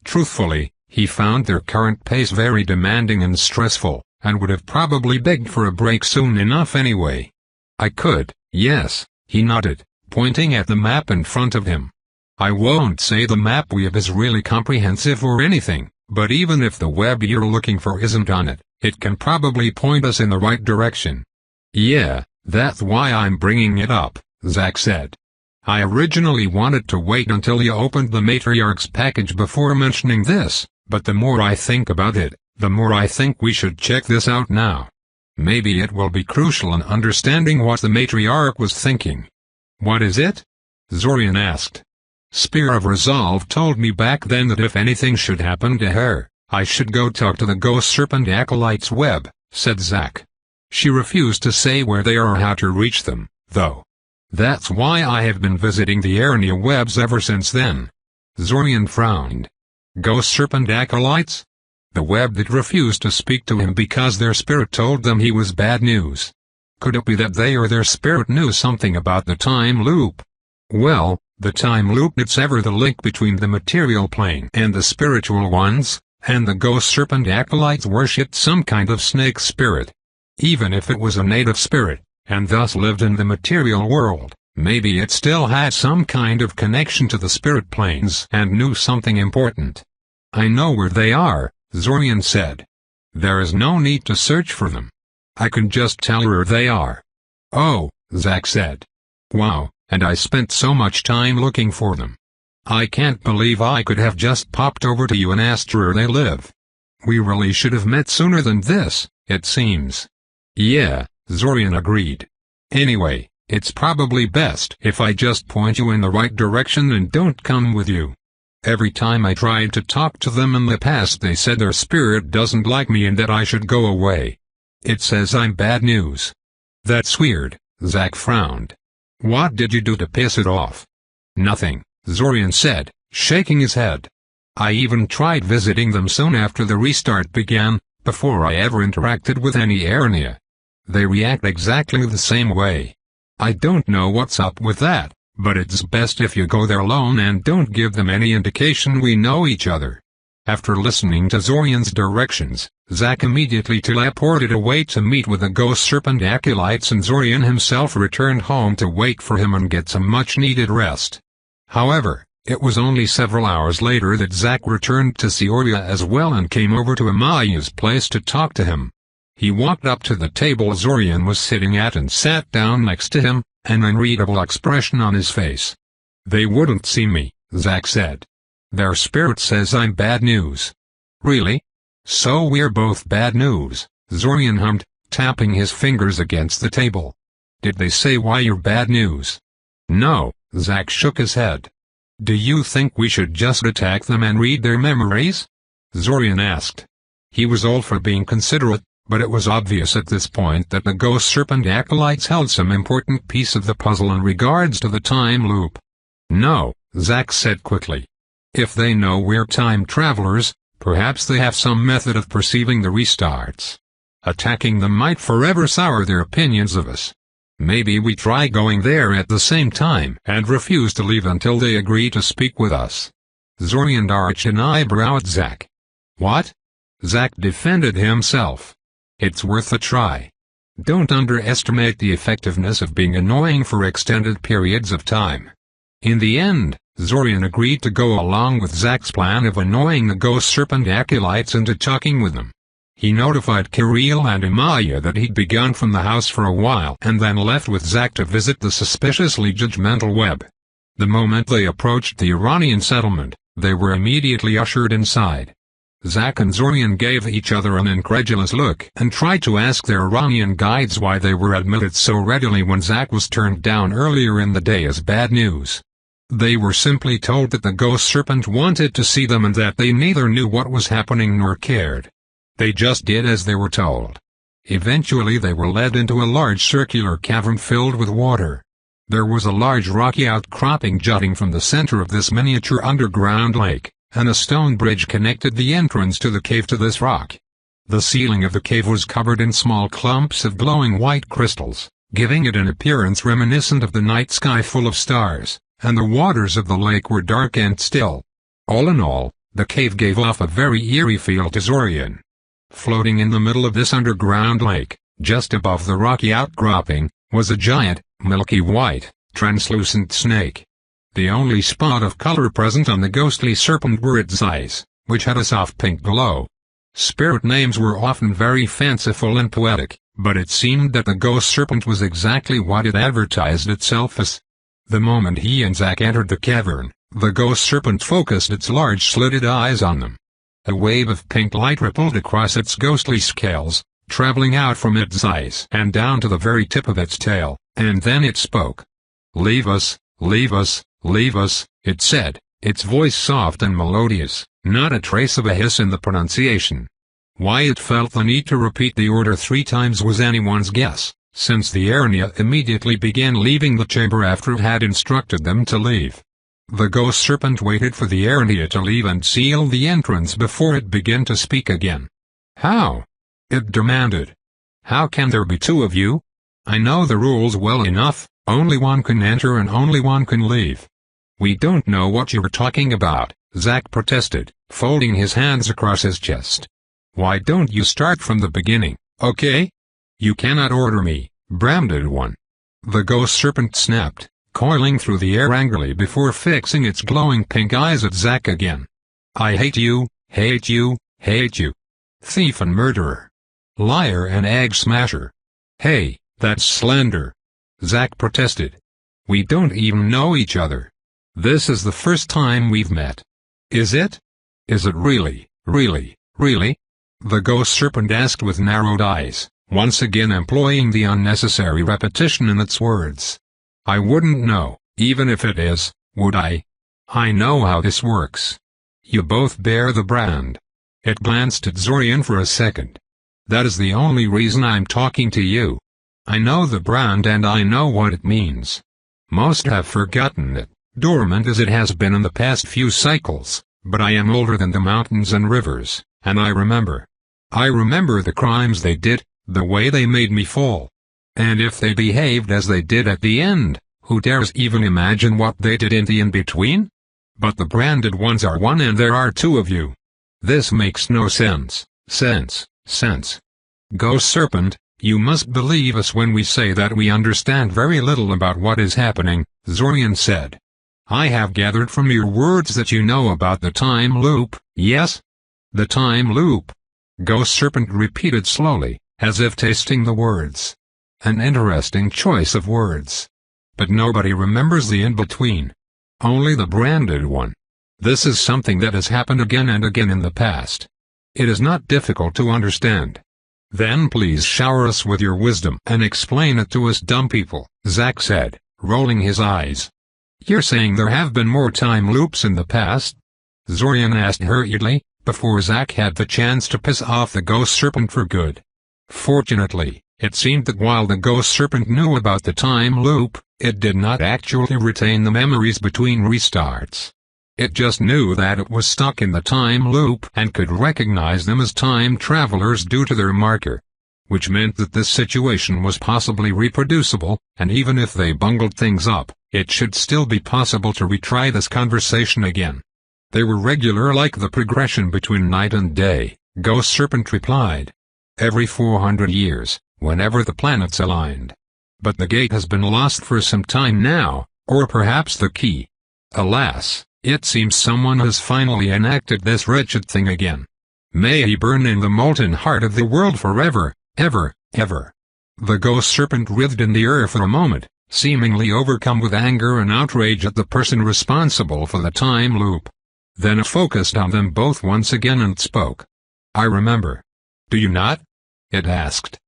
Truthfully, he found their current pace very demanding and stressful, and would have probably begged for a break soon enough anyway. "I could, yes," he nodded, pointing at the map in front of him. "I won't say the map we have is really comprehensive or anything, but even if the web you're looking for isn't on it, it can probably point us in the right direction." "Yeah, that's why I'm bringing it up," Zack said. "I originally wanted to wait until you opened the Matriarch's package before mentioning this, but the more I think about it, the more I think we should check this out now. Maybe it will be crucial in understanding what the Matriarch was thinking." "What is it?" Zorian asked. "Spear of Resolve told me back then that if anything should happen to her, I should go talk to the Ghost Serpent Acolyte's web," said Zack. "She refused to say where they are or how to reach them, though. That's why I have been visiting the Arania webs ever since then." Zorian frowned. "Ghost Serpent Acolytes? The web that refused to speak to him because their spirit told them he was bad news. Could it be that they or their spirit knew something about the time loop? Well, the time loop that severed the link between the material plane and the spiritual ones, and the Ghost Serpent Acolytes worshipped some kind of snake spirit. Even if it was a native spirit, and thus lived in the material world, maybe it still had some kind of connection to the spirit planes and knew something important." "I know where they are," Zorian said. "There is no need to search for them. I can just tell where they are." "Oh," Zack said. "Wow, and I spent so much time looking for them. I can't believe I could have just popped over to you and asked where they live. We really should have met sooner than this, it seems." "Yeah," Zorian agreed. "Anyway, It's probably best if I just point you in the right direction and don't come with you. Every time I tried to talk to them in the past they said their spirit doesn't like me and that I should go away. It says I'm bad news. That's weird, Zack frowned. What did you do to piss it off? Nothing, Zorian said, shaking his head. I even tried visiting them soon after the restart began, before I ever interacted with any Arania. They react exactly the same way. I don't know what's up with that, but it's best if you go there alone and don't give them any indication we know each other. After listening to Zorian's directions, Zack immediately teleported away to meet with the ghost serpent acolytes and Zorian himself returned home to wait for him and get some much-needed rest. However, it was only several hours later that Zack returned to Sioria as well and came over to Amaya's place to talk to him. He walked up to the table Zorian was sitting at and sat down next to him, an unreadable expression on his face. They wouldn't see me, Zack said. Their spirit says I'm bad news. Really? So we're both bad news, Zorian hummed, tapping his fingers against the table. Did they say why you're bad news? No, Zack shook his head. Do you think we should just attack them and read their memories? Zorian asked. He was all for being considerate, but it was obvious at this point that the ghost serpent acolytes held some important piece of the puzzle in regards to the time loop. No, Zack said quickly. If they know we're time travelers, perhaps they have some method of perceiving the restarts. Attacking them might forever sour their opinions of us. Maybe we try going there at the same time and refuse to leave until they agree to speak with us. Zorian arched an eyebrow at Zack. What? Zack defended himself. It's worth a try. Don't underestimate the effectiveness of being annoying for extended periods of time. In the end, Zorian agreed to go along with Zack's plan of annoying the ghost serpent acolytes into talking with them. He notified Kirill and Amaya that he'd been gone from the house for a while and then left with Zack to visit the suspiciously judgmental web. The moment they approached the Iranian settlement, they were immediately ushered inside. Zack and Zorian gave each other an incredulous look and tried to ask their Iranian guides why they were admitted so readily when Zack was turned down earlier in the day as bad news. They were simply told that the ghost serpent wanted to see them and that they neither knew what was happening nor cared. They just did as they were told. Eventually they were led into a large circular cavern filled with water. There was a large rocky outcropping jutting from the center of this miniature underground lake, and a stone bridge connected the entrance to the cave to this rock. The ceiling of the cave was covered in small clumps of glowing white crystals, giving it an appearance reminiscent of the night sky full of stars, and the waters of the lake were dark and still. All in all, the cave gave off a very eerie feel to Zorian. Floating in the middle of this underground lake, just above the rocky outcropping, was a giant, milky white, translucent snake. The only spot of color present on the ghostly serpent were its eyes, which had a soft pink glow. Spirit names were often very fanciful and poetic, but it seemed that the ghost serpent was exactly what it advertised itself as. The moment he and Zack entered the cavern, the ghost serpent focused its large slitted eyes on them. A wave of pink light rippled across its ghostly scales, traveling out from its eyes and down to the very tip of its tail, and then it spoke. "Leave us, leave us, leave us," it said, its voice soft and melodious, not a trace of a hiss in the pronunciation. Why it felt the need to repeat the order 3 times was anyone's guess, since the Arania immediately began leaving the chamber after it had instructed them to leave. The ghost serpent waited for the Arania to leave and seal the entrance before it began to speak again. "How?" it demanded. "How can there be 2 of you? I know the rules well enough, only one can enter and only one can leave." "We don't know what you're talking about," Zack protested, folding his hands across his chest. "Why don't you start from the beginning, okay?" "You cannot order me," branded one. The ghost serpent snapped, coiling through the air angrily before fixing its glowing pink eyes at Zack again. "I hate you, hate you, hate you. Thief and murderer. Liar and egg smasher." "Hey, that's slander," Zack protested. "We don't even know each other. This is the first time we've met." "Is it? Is it really, really, really?" the ghost serpent asked with narrowed eyes, once again employing the unnecessary repetition in its words. I wouldn't know, even if it is, would I? I know how this works. You both bear the brand. It glanced at Zorian for a second. That is the only reason I'm talking to you. I know the brand and I know what it means. Most have forgotten it, dormant as it has been in the past few cycles, but I am older than the mountains and rivers, and I remember. I remember the crimes they did, the way they made me fall. And if they behaved as they did at the end, who dares even imagine what they did in the in-between? But the branded ones are one and there are two of you. This makes no sense. Ghost Serpent, you must believe us when we say that we understand very little about what is happening, Zorian said. I have gathered from your words that you know about the time loop, yes? The time loop. Ghost Serpent repeated slowly, as if tasting the words. An interesting choice of words. But nobody remembers the in-between. Only the branded one. This is something that has happened again and again in the past. It is not difficult to understand. Then please shower us with your wisdom and explain it to us dumb people, Zack said, rolling his eyes. You're saying there have been more time loops in the past? Zorian asked hurriedly, before Zack had the chance to piss off the Ghost Serpent for good. Fortunately, it seemed that while the Ghost Serpent knew about the time loop, it did not actually retain the memories between restarts. It just knew that it was stuck in the time loop and could recognize them as time travelers due to their marker. Which meant that this situation was possibly reproducible, and even if they bungled things up, it should still be possible to retry this conversation again. They were regular like the progression between night and day, Ghost Serpent replied. Every 400 years, whenever the planets aligned. But the gate has been lost for some time now, or perhaps the key. Alas, it seems someone has finally enacted this wretched thing again. May he burn in the molten heart of the world forever, ever. The Ghost Serpent writhed in the air for a moment, seemingly overcome with anger and outrage at the person responsible for the time loop. Then it focused on them both once again and spoke. I remember. Do you not? It asked.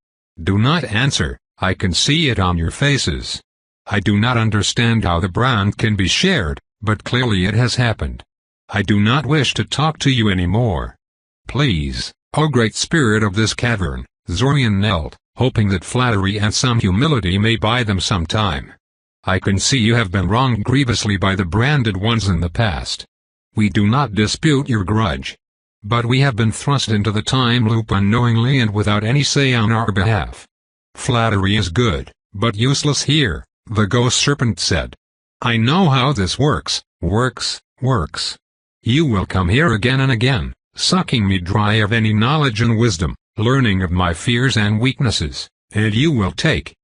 Do not answer, I can see it on your faces. I do not understand how the brand can be shared, but clearly it has happened. I do not wish to talk to you anymore. Please, O great spirit of this cavern, Zorian knelt, hoping that flattery and some humility may buy them some time. I can see you have been wronged grievously by the branded ones in the past. We do not dispute your grudge. But we have been thrust into the time loop unknowingly and without any say on our behalf. Flattery is good, but useless here, the Ghost Serpent said. I know how this works. You will come here again and again, sucking me dry of any knowledge and wisdom, learning of my fears and weaknesses, and you will take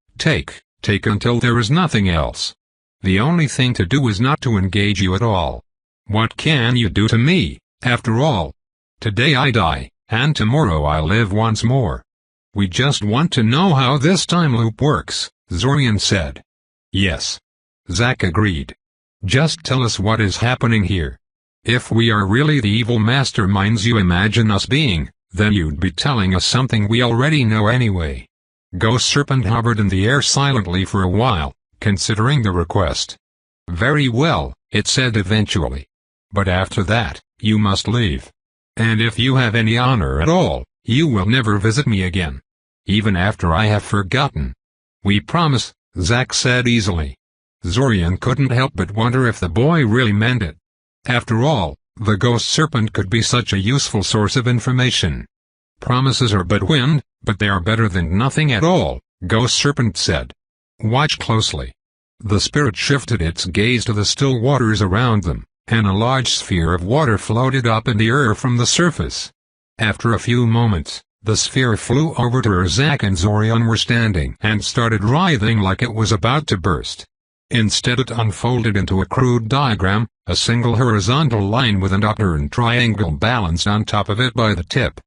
until there is nothing else. The only thing to do is not to engage you at all. What can you do to me, after all? Today I die, and tomorrow I live once more. We just want to know how this time loop works, Zorian said. Yes. Zack agreed. Just tell us what is happening here. If we are really the evil masterminds you imagine us being, then you'd be telling us something we already know anyway. Ghost Serpent hovered in the air silently for a while, considering the request. Very well, it said eventually. But after that, you must leave. And if you have any honor at all, you will never visit me again. Even after I have forgotten. We promise, Zack said easily. Zorian couldn't help but wonder if the boy really meant it. After all, the Ghost Serpent could be such a useful source of information. Promises are but wind, but they are better than nothing at all, Ghost Serpent said. Watch closely. The spirit shifted its gaze to the still waters around them, and a large sphere of water floated up in the air from the surface. After a few moments, the sphere flew over to where Zack and Zorian were standing and started writhing like it was about to burst. Instead it unfolded into a crude diagram, a single horizontal line with an upturned triangle balanced on top of it by the tip.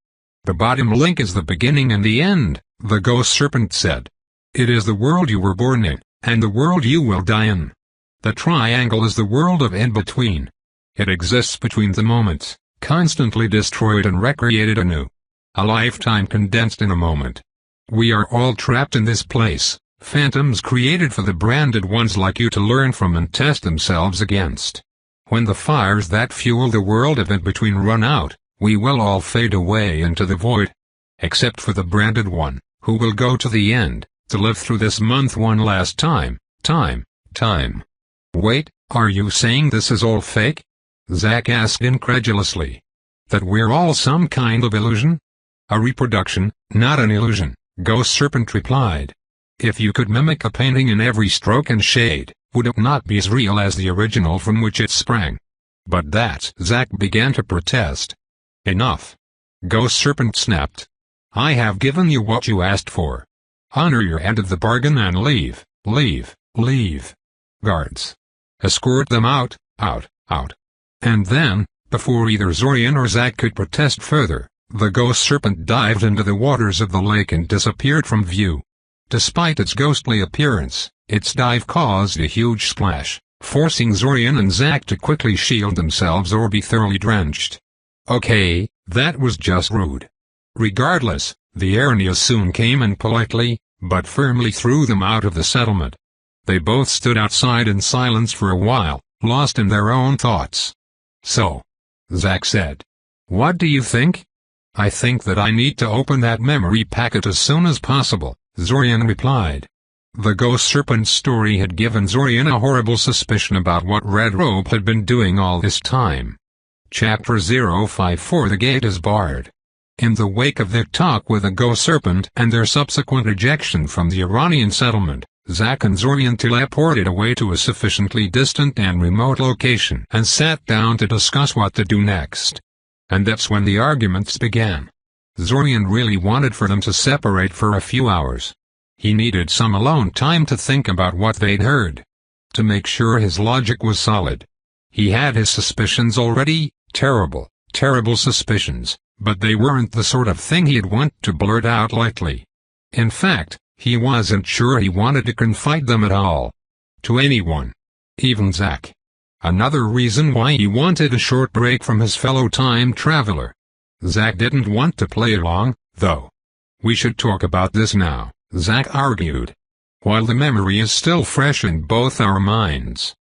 The bottom link is the beginning and the end, the Ghost Serpent said. It is the world you were born in, and the world you will die in. The triangle is the world of in-between. It exists between the moments, constantly destroyed and recreated anew. A lifetime condensed in a moment. We are all trapped in this place, phantoms created for the branded ones like you to learn from and test themselves against. When the fires that fuel the world of in-between run out, we will all fade away into the void. Except for the branded one, who will go to the end, to live through this month one last time. Wait, are you saying this is all fake? Zack asked incredulously. That we're all some kind of illusion? A reproduction, not an illusion, Ghost Serpent replied. If you could mimic a painting in every stroke and shade, would it not be as real as the original from which it sprang? But that, Zack began to protest. Enough. Ghost Serpent snapped. I have given you what you asked for. Honor your end of the bargain and leave. Guards. Escort them out. And then, before either Zorian or Zack could protest further, the Ghost Serpent dived into the waters of the lake and disappeared from view. Despite its ghostly appearance, its dive caused a huge splash, forcing Zorian and Zack to quickly shield themselves or be thoroughly drenched. Okay, that was just rude. Regardless, the Aranias soon came and politely, but firmly threw them out of the settlement. They both stood outside in silence for a while, lost in their own thoughts. So, Zack said. What do you think? I think that I need to open that memory packet as soon as possible, Zorian replied. The Ghost Serpent's story had given Zorian a horrible suspicion about what Red Robe had been doing all this time. Chapter 054 The Gate is Barred. In the wake of their talk with the Ghost Serpent and their subsequent ejection from the Iranian settlement, Zack and Zorian teleported away to a sufficiently distant and remote location and sat down to discuss what to do next. And that's when the arguments began. Zorian really wanted for them to separate for a few hours. He needed some alone time to think about what they'd heard. To make sure his logic was solid. He had his suspicions already, terrible suspicions, but they weren't the sort of thing he'd want to blurt out lightly. In fact, he wasn't sure he wanted to confide them at all. To anyone. Even Zack. Another reason why he wanted a short break from his fellow time traveler. Zack didn't want to play along, though. We should talk about this now, Zack argued. While the memory is still fresh in both our minds.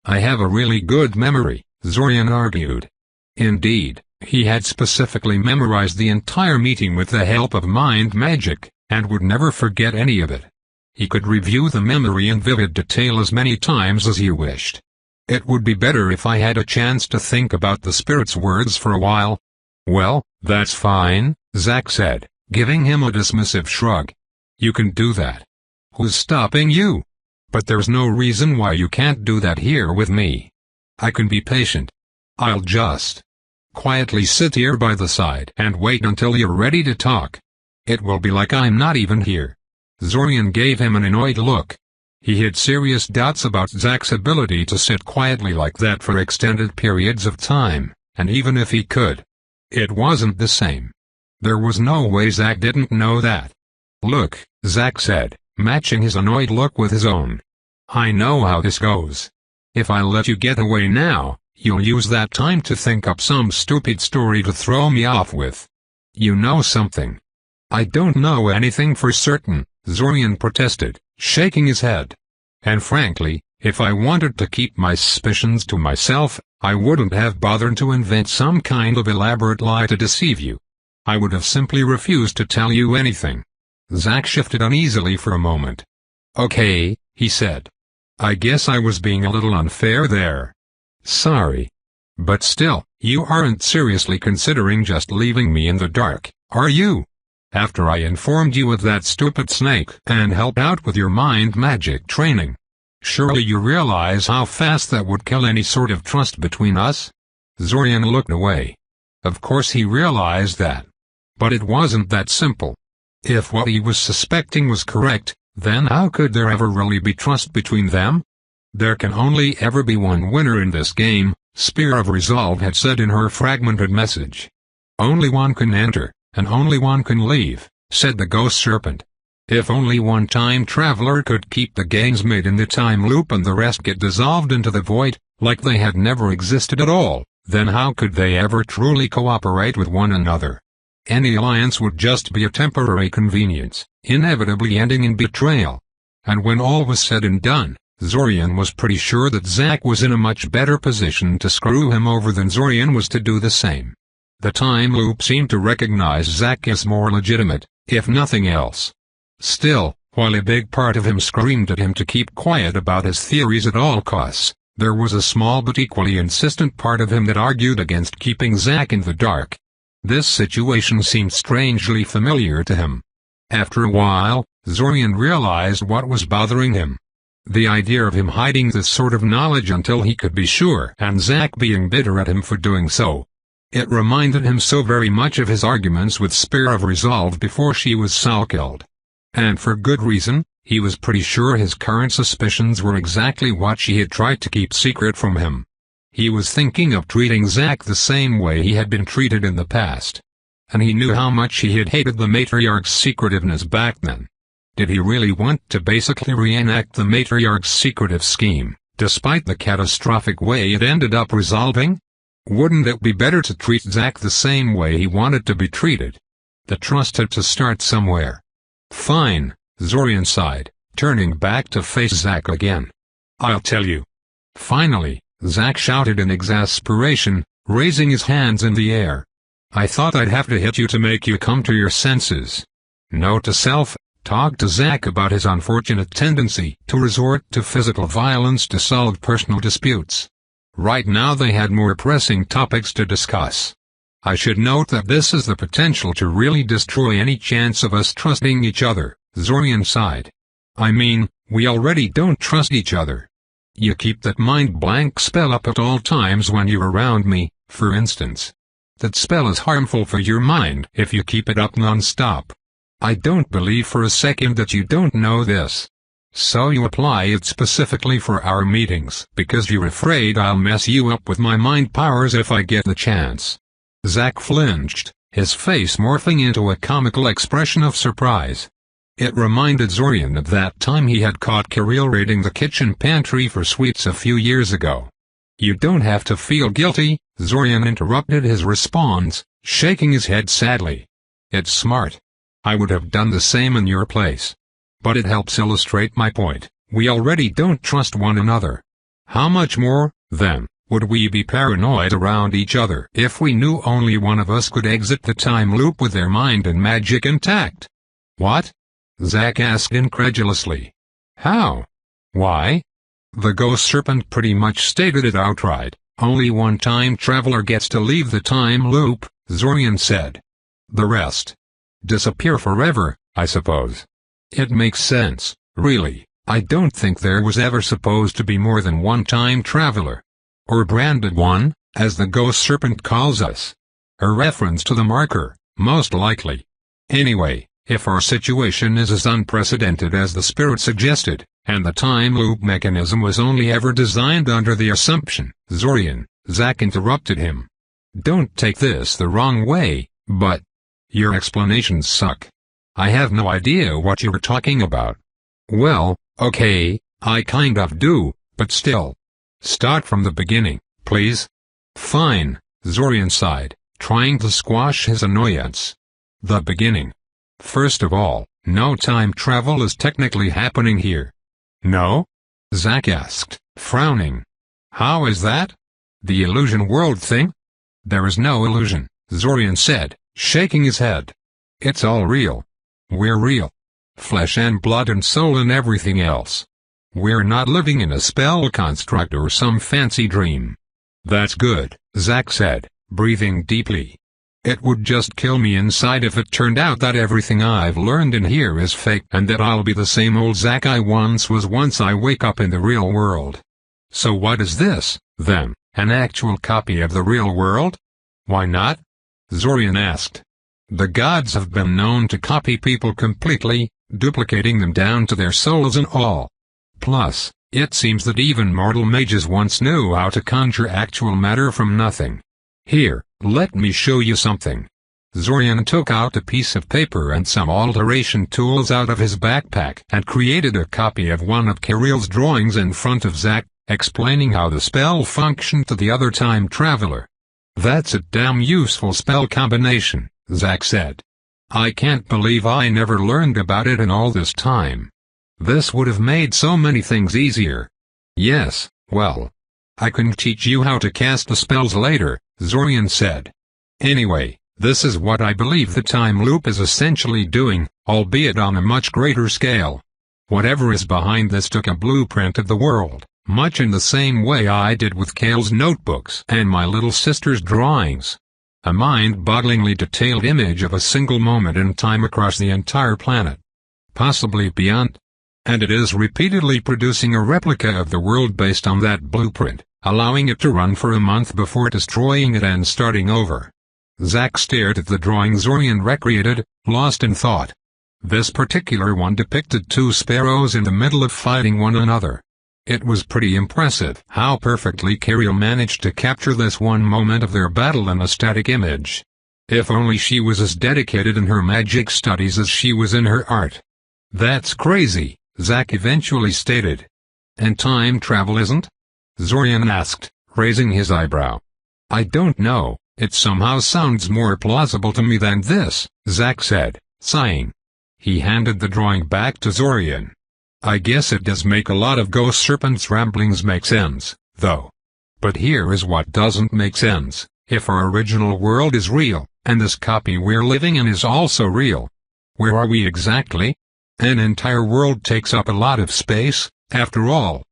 I have a really good memory, Zorian argued. Indeed, he had specifically memorized the entire meeting with the help of mind magic, and would never forget any of it. He could review the memory in vivid detail as many times as he wished. It would be better if I had a chance to think about the spirit's words for a while. Well, that's fine, Zack said, giving him a dismissive shrug. You can do that. Who's stopping you? But there's no reason why you can't do that here with me. I can be patient. I'll just quietly sit here by the side and wait until you're ready to talk. It will be like I'm not even here. Zorian gave him an annoyed look. He had serious doubts about Zack's ability to sit quietly like that for extended periods of time, and even if he could, it wasn't the same. There was no way Zack didn't know that. Look, Zack said, matching his annoyed look with his own. I know how this goes. If I let you get away now, you'll use that time to think up some stupid story to throw me off with. You know something. I don't know anything for certain, Zorian protested, shaking his head. And frankly, if I wanted to keep my suspicions to myself, I wouldn't have bothered to invent some kind of elaborate lie to deceive you. I would have simply refused to tell you anything. Zack shifted uneasily for a moment. Okay, he said. I guess I was being a little unfair there. Sorry. But still, you aren't seriously considering just leaving me in the dark, are you? After I informed you of that stupid snake and helped out with your mind magic training. Surely you realize how fast that would kill any sort of trust between us? Zorian looked away. Of course he realized that. But it wasn't that simple. If what he was suspecting was correct, then how could there ever really be trust between them? There can only ever be one winner in this game, Spear of Resolve had said in her fragmented message. Only one can enter, and only one can leave, said the Ghost Serpent. If only one time traveler could keep the gains made in the time loop and the rest get dissolved into the void, like they had never existed at all, then how could they ever truly cooperate with one another? Any alliance would just be a temporary convenience, inevitably ending in betrayal. And when all was said and done, Zorian was pretty sure that Zack was in a much better position to screw him over than Zorian was to do the same. The time loop seemed to recognize Zack as more legitimate, if nothing else. Still, while a big part of him screamed at him to keep quiet about his theories at all costs, there was a small but equally insistent part of him that argued against keeping Zack in the dark. This situation seemed strangely familiar to him. After a while, Zorian realized what was bothering him. The idea of him hiding this sort of knowledge until he could be sure, and Zack being bitter at him for doing so. It reminded him so very much of his arguments with Spear of Resolve before she was soul-killed. And for good reason. He was pretty sure his current suspicions were exactly what she had tried to keep secret from him. He was thinking of treating Zack the same way he had been treated in the past. And he knew how much he had hated the matriarch's secretiveness back then. Did he really want to basically reenact the matriarch's secretive scheme, despite the catastrophic way it ended up resolving? Wouldn't it be better to treat Zack the same way he wanted to be treated? The trust had to start somewhere. Fine. Zorian sighed, turning back to face Zack again. I'll tell you. Finally, Zack shouted in exasperation, raising his hands in the air. I thought I'd have to hit you to make you come to your senses. Note to self, talk to Zack about his unfortunate tendency to resort to physical violence to solve personal disputes. Right now they had more pressing topics to discuss. I should note that this has the potential to really destroy any chance of us trusting each other. Zorian sighed. I mean, we already don't trust each other. You keep that mind blank spell up at all times when you're around me, for instance. That spell is harmful for your mind if you keep it up non-stop. I don't believe for a second that you don't know this. So you apply it specifically for our meetings because you're afraid I'll mess you up with my mind powers if I get the chance. Zack flinched, his face morphing into a comical expression of surprise. It reminded Zorian of that time he had caught Kirill raiding the kitchen pantry for sweets a few years ago. You don't have to feel guilty, Zorian interrupted his response, shaking his head sadly. It's smart. I would have done the same in your place. But it helps illustrate my point. We already don't trust one another. How much more, then, would we be paranoid around each other if we knew only one of us could exit the time loop with their mind and magic intact? What? Zack asked incredulously. How? Why? The ghost serpent pretty much stated it outright. Only one time traveler gets to leave the time loop, Zorian said. The rest disappear forever, I suppose. It makes sense, really. I don't think there was ever supposed to be more than one time traveler. Or branded one, as the ghost serpent calls us. A reference to the marker, most likely. Anyway, if our situation is as unprecedented as the spirit suggested, and the time loop mechanism was only ever designed under the assumption, Zorian, Zack interrupted him. Don't take this the wrong way, but your explanations suck. I have no idea what you were talking about. Well, okay, I kind of do, but still. Start from the beginning, please. Fine, Zorian sighed, trying to squash his annoyance. The beginning. First of all, no time travel is technically happening here. No? Zack asked, frowning. How is that? The illusion world thing? There is no illusion, Zorian said, shaking his head. It's all real. We're real. Flesh and blood and soul and everything else. We're not living in a spell construct or some fancy dream. That's good, Zack said, breathing deeply. It would just kill me inside if it turned out that everything I've learned in here is fake and that I'll be the same old Zack I once was once I wake up in the real world. So what is this, then, an actual copy of the real world? Why not? Zorian asked. The gods have been known to copy people completely, duplicating them down to their souls and all. Plus, it seems that even mortal mages once knew how to conjure actual matter from nothing. Here, let me show you something. Zorian took out a piece of paper and some alteration tools out of his backpack and created a copy of one of Kirill's drawings in front of Zack, explaining how the spell functioned to the other time traveler. That's a damn useful spell combination, Zack said. I can't believe I never learned about it in all this time. This would have made so many things easier. Yes, well, I can teach you how to cast the spells later, Zorian said. Anyway, this is what I believe the time loop is essentially doing, albeit on a much greater scale. Whatever is behind this took a blueprint of the world, much in the same way I did with Kale's notebooks and my little sister's drawings. A mind-bogglingly detailed image of a single moment in time across the entire planet. Possibly beyond. And it is repeatedly producing a replica of the world based on that blueprint, allowing it to run for a month before destroying it and starting over. Zack stared at the drawing Zorian recreated, lost in thought. This particular one depicted two sparrows in the middle of fighting one another. It was pretty impressive how perfectly Kariel managed to capture this one moment of their battle in a static image. If only she was as dedicated in her magic studies as she was in her art. That's crazy, Zack eventually stated. And time travel isn't? Zorian asked, raising his eyebrow. I don't know, it somehow sounds more plausible to me than this, Zack said, sighing. He handed the drawing back to Zorian. I guess it does make a lot of Ghost Serpent's ramblings make sense, though. But here is what doesn't make sense. If our original world is real, and this copy we're living in is also real, where are we exactly? An entire world takes up a lot of space, after all.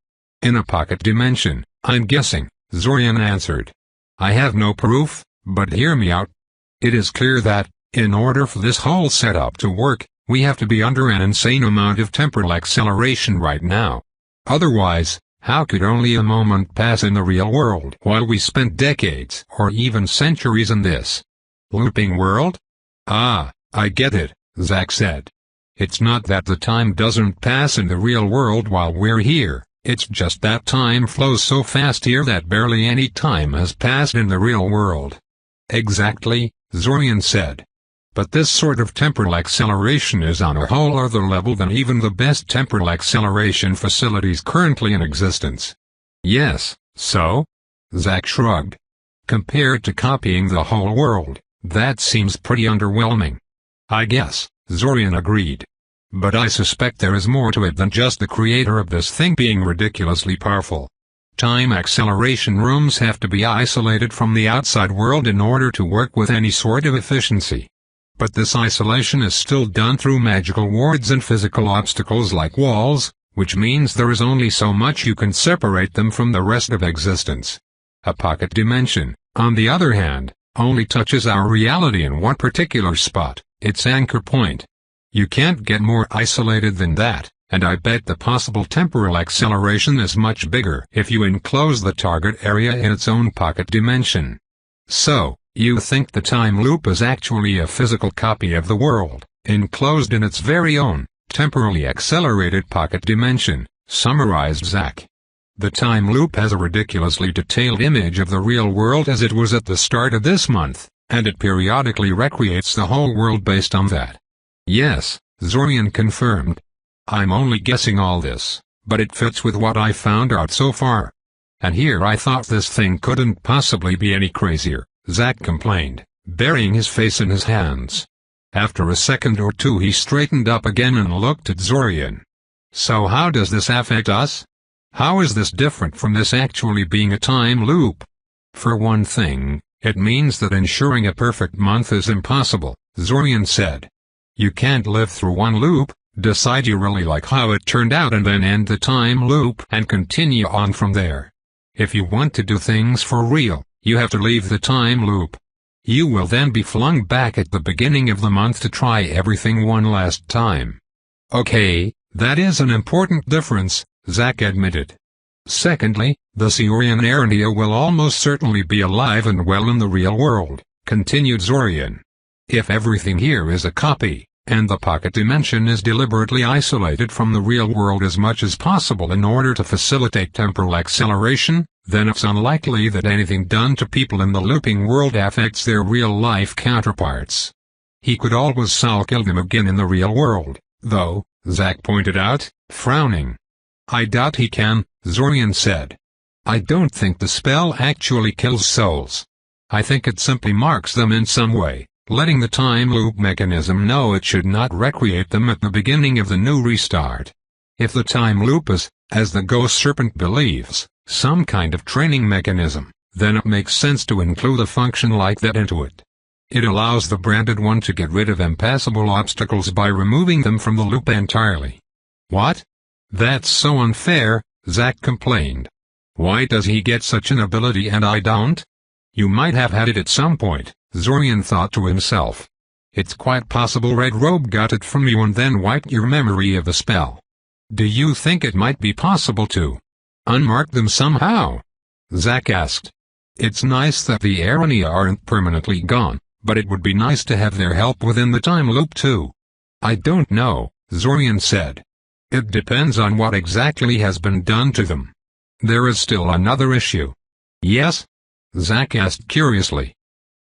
In a pocket dimension, I'm guessing, Zorian answered. I have no proof, but hear me out. It is clear that, in order for this whole setup to work, we have to be under an insane amount of temporal acceleration right now. Otherwise, how could only a moment pass in the real world while we spent decades or even centuries in this looping world? Ah, I get it, Zack said. It's not that the time doesn't pass in the real world while we're here, it's just that time flows so fast here that barely any time has passed in the real world. Exactly, Zorian said. But this sort of temporal acceleration is on a whole other level than even the best temporal acceleration facilities currently in existence. Yes, so? Zack shrugged. Compared to copying the whole world, that seems pretty underwhelming. I guess, Zorian agreed. But I suspect there is more to it than just the creator of this thing being ridiculously powerful. Time acceleration rooms have to be isolated from the outside world in order to work with any sort of efficiency. But this isolation is still done through magical wards and physical obstacles like walls, which means there is only so much you can separate them from the rest of existence. A pocket dimension, on the other hand, only touches our reality in one particular spot, its anchor point. You can't get more isolated than that, and I bet the possible temporal acceleration is much bigger if you enclose the target area in its own pocket dimension. So, you think the time loop is actually a physical copy of the world, enclosed in its very own, temporally accelerated pocket dimension, summarized Zack. The time loop has a ridiculously detailed image of the real world as it was at the start of this month, and it periodically recreates the whole world based on that. Yes, Zorian confirmed. I'm only guessing all this, but it fits with what I found out so far. And here I thought this thing couldn't possibly be any crazier, Zack complained, burying his face in his hands. After a second or two he straightened up again and looked at Zorian. So how does this affect us? How is this different from this actually being a time loop? For one thing, it means that ensuring a perfect month is impossible, Zorian said. You can't live through one loop, decide you really like how it turned out and then end the time loop and continue on from there. If you want to do things for real, you have to leave the time loop. You will then be flung back at the beginning of the month to try everything one last time. Okay, that is an important difference, Zack admitted. Secondly, the Zorian Arania will almost certainly be alive and well in the real world, continued Zorian. If everything here is a copy, and the pocket dimension is deliberately isolated from the real world as much as possible in order to facilitate temporal acceleration, then it's unlikely that anything done to people in the looping world affects their real-life counterparts. He could always kill them again in the real world, though, Zack pointed out, frowning. I doubt he can, Zorian said. I don't think the spell actually kills souls. I think it simply marks them in some way, letting the time loop mechanism know it should not recreate them at the beginning of the new restart. If the time loop is, as the ghost serpent believes, some kind of training mechanism, then it makes sense to include a function like that into it. It allows the branded one to get rid of impassable obstacles by removing them from the loop entirely. What? That's so unfair, Zack complained. Why does he get such an ability and I don't? You might have had it at some point, Zorian thought to himself. It's quite possible Red Robe got it from you and then wiped your memory of a spell. Do you think it might be possible to unmark them somehow? Zack asked. It's nice that the Arania aren't permanently gone, but it would be nice to have their help within the time loop too. I don't know, Zorian said. It depends on what exactly has been done to them. There is still another issue. Yes? Zack asked curiously.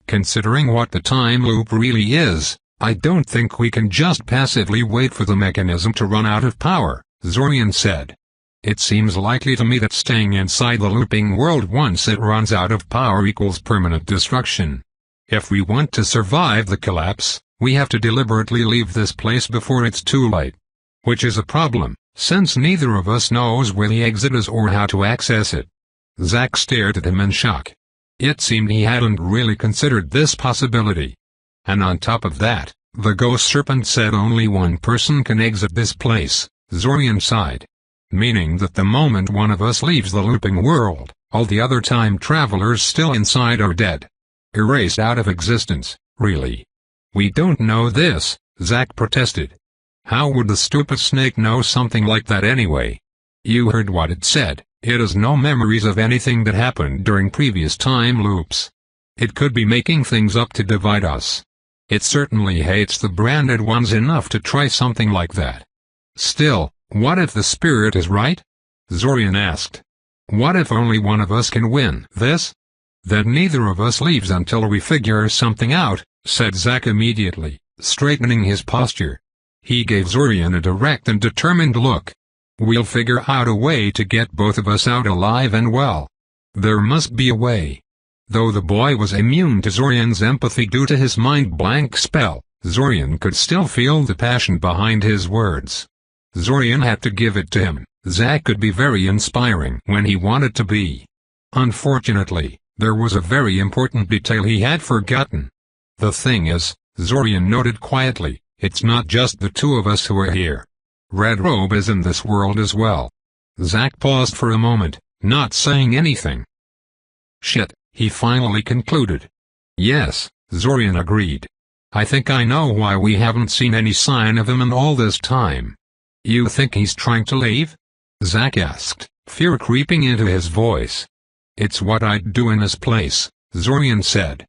Considering what the time loop really is, I don't think we can just passively wait for the mechanism to run out of power, Zorian said. It seems likely to me that staying inside the looping world once it runs out of power equals permanent destruction. If we want to survive the collapse, we have to deliberately leave this place before it's too late. Which is a problem, since neither of us knows where the exit is or how to access it. Zack stared at him in shock. It seemed he hadn't really considered this possibility. And on top of that, the ghost serpent said only one person can exit this place, Zorian sighed. Meaning that the moment one of us leaves the looping world, all the other time travelers still inside are dead. Erased out of existence, really. We don't know this, Zack protested. How would the stupid snake know something like that anyway? You heard what it said, it has no memories of anything that happened during previous time loops. It could be making things up to divide us. It certainly hates the branded ones enough to try something like that. Still, what if the spirit is right? Zorian asked. What if only one of us can win this? Then neither of us leaves until we figure something out, said Zack immediately, straightening his posture. He gave Zorian a direct and determined look. We'll figure out a way to get both of us out alive and well. There must be a way. Though the boy was immune to Zorian's empathy due to his mind-blank spell, Zorian could still feel the passion behind his words. Zorian had to give it to him. Zack could be very inspiring when he wanted to be. Unfortunately, there was a very important detail he had forgotten. The thing is, Zorian noted quietly, it's not just the two of us who are here. Red Robe is in this world as well. Zack paused for a moment, not saying anything. Shit, he finally concluded. Yes, Zorian agreed. I think I know why we haven't seen any sign of him in all this time. You think he's trying to leave? Zack asked, fear creeping into his voice. It's what I'd do in his place, Zorian said.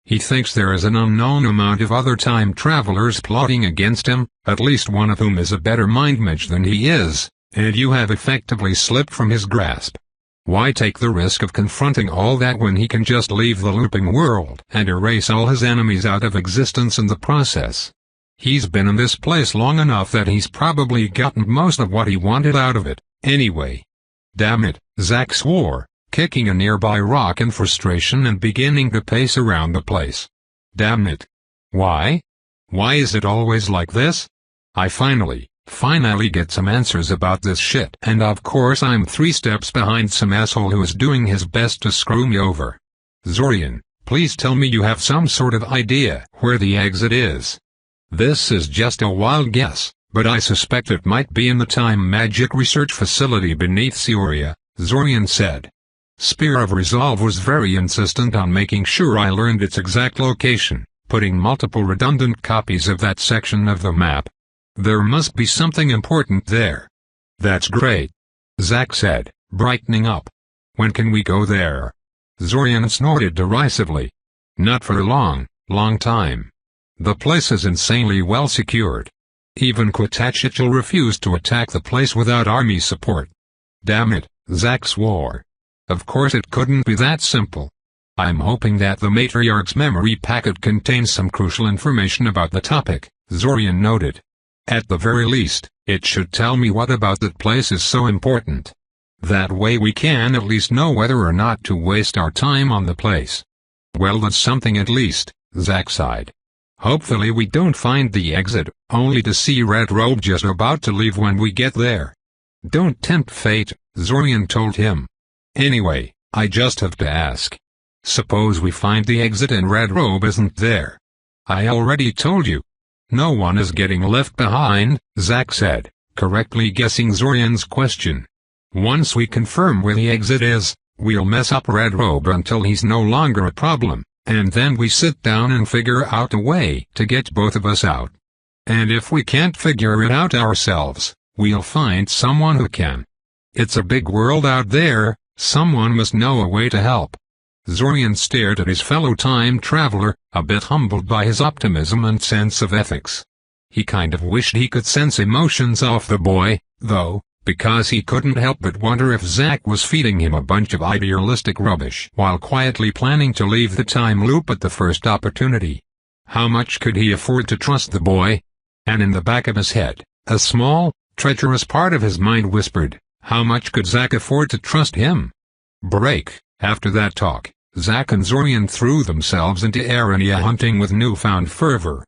He thinks there is an unknown amount of other time travelers plotting against him, at least one of whom is a better mind mage than he is, and you have effectively slipped from his grasp. Why take the risk of confronting all that when he can just leave the looping world and erase all his enemies out of existence in the process? He's been in this place long enough that he's probably gotten most of what he wanted out of it, anyway. Damn it, Zack swore, kicking a nearby rock in frustration and beginning to pace around the place. Damn it. Why? Why is it always like this? I finally get some answers about this shit, and of course I'm 3 steps behind some asshole who is doing his best to screw me over. Zorian, please tell me you have some sort of idea where the exit is. This is just a wild guess, but I suspect it might be in the time magic research facility beneath Cioria, Zorian said. Spear of Resolve was very insistent on making sure I learned its exact location, putting multiple redundant copies of that section of the map. There must be something important there. That's great, Zack said, brightening up. When can we go there? Zorian snorted derisively. Not for a long time. The place is insanely well secured. Even Quitachichil refused to attack the place without army support. Damn it, Zack swore. Of course it couldn't be that simple. I'm hoping that the matriarch's memory packet contains some crucial information about the topic, Zorian noted. At the very least, it should tell me what about that place is so important. That way we can at least know whether or not to waste our time on the place. Well, that's something at least, Zack sighed. Hopefully we don't find the exit, only to see Red Robe just about to leave when we get there. Don't tempt fate, Zorian told him. Anyway, I just have to ask. Suppose we find the exit and Red Robe isn't there. I already told you. No one is getting left behind, Zack said, correctly guessing Zorian's question. Once we confirm where the exit is, we'll mess up Red Robe until he's no longer a problem, and then we sit down and figure out a way to get both of us out. And if we can't figure it out ourselves, we'll find someone who can. It's a big world out there, someone must know a way to help. Zorian stared at his fellow time traveler, a bit humbled by his optimism and sense of ethics. He kind of wished he could sense emotions off the boy, though, because he couldn't help but wonder if Zack was feeding him a bunch of idealistic rubbish while quietly planning to leave the time loop at the first opportunity. How much could he afford to trust the boy? And in the back of his head, a small, treacherous part of his mind whispered, how much could Zack afford to trust him? Break. After that talk, Zack and Zorian threw themselves into Arania hunting with newfound fervor.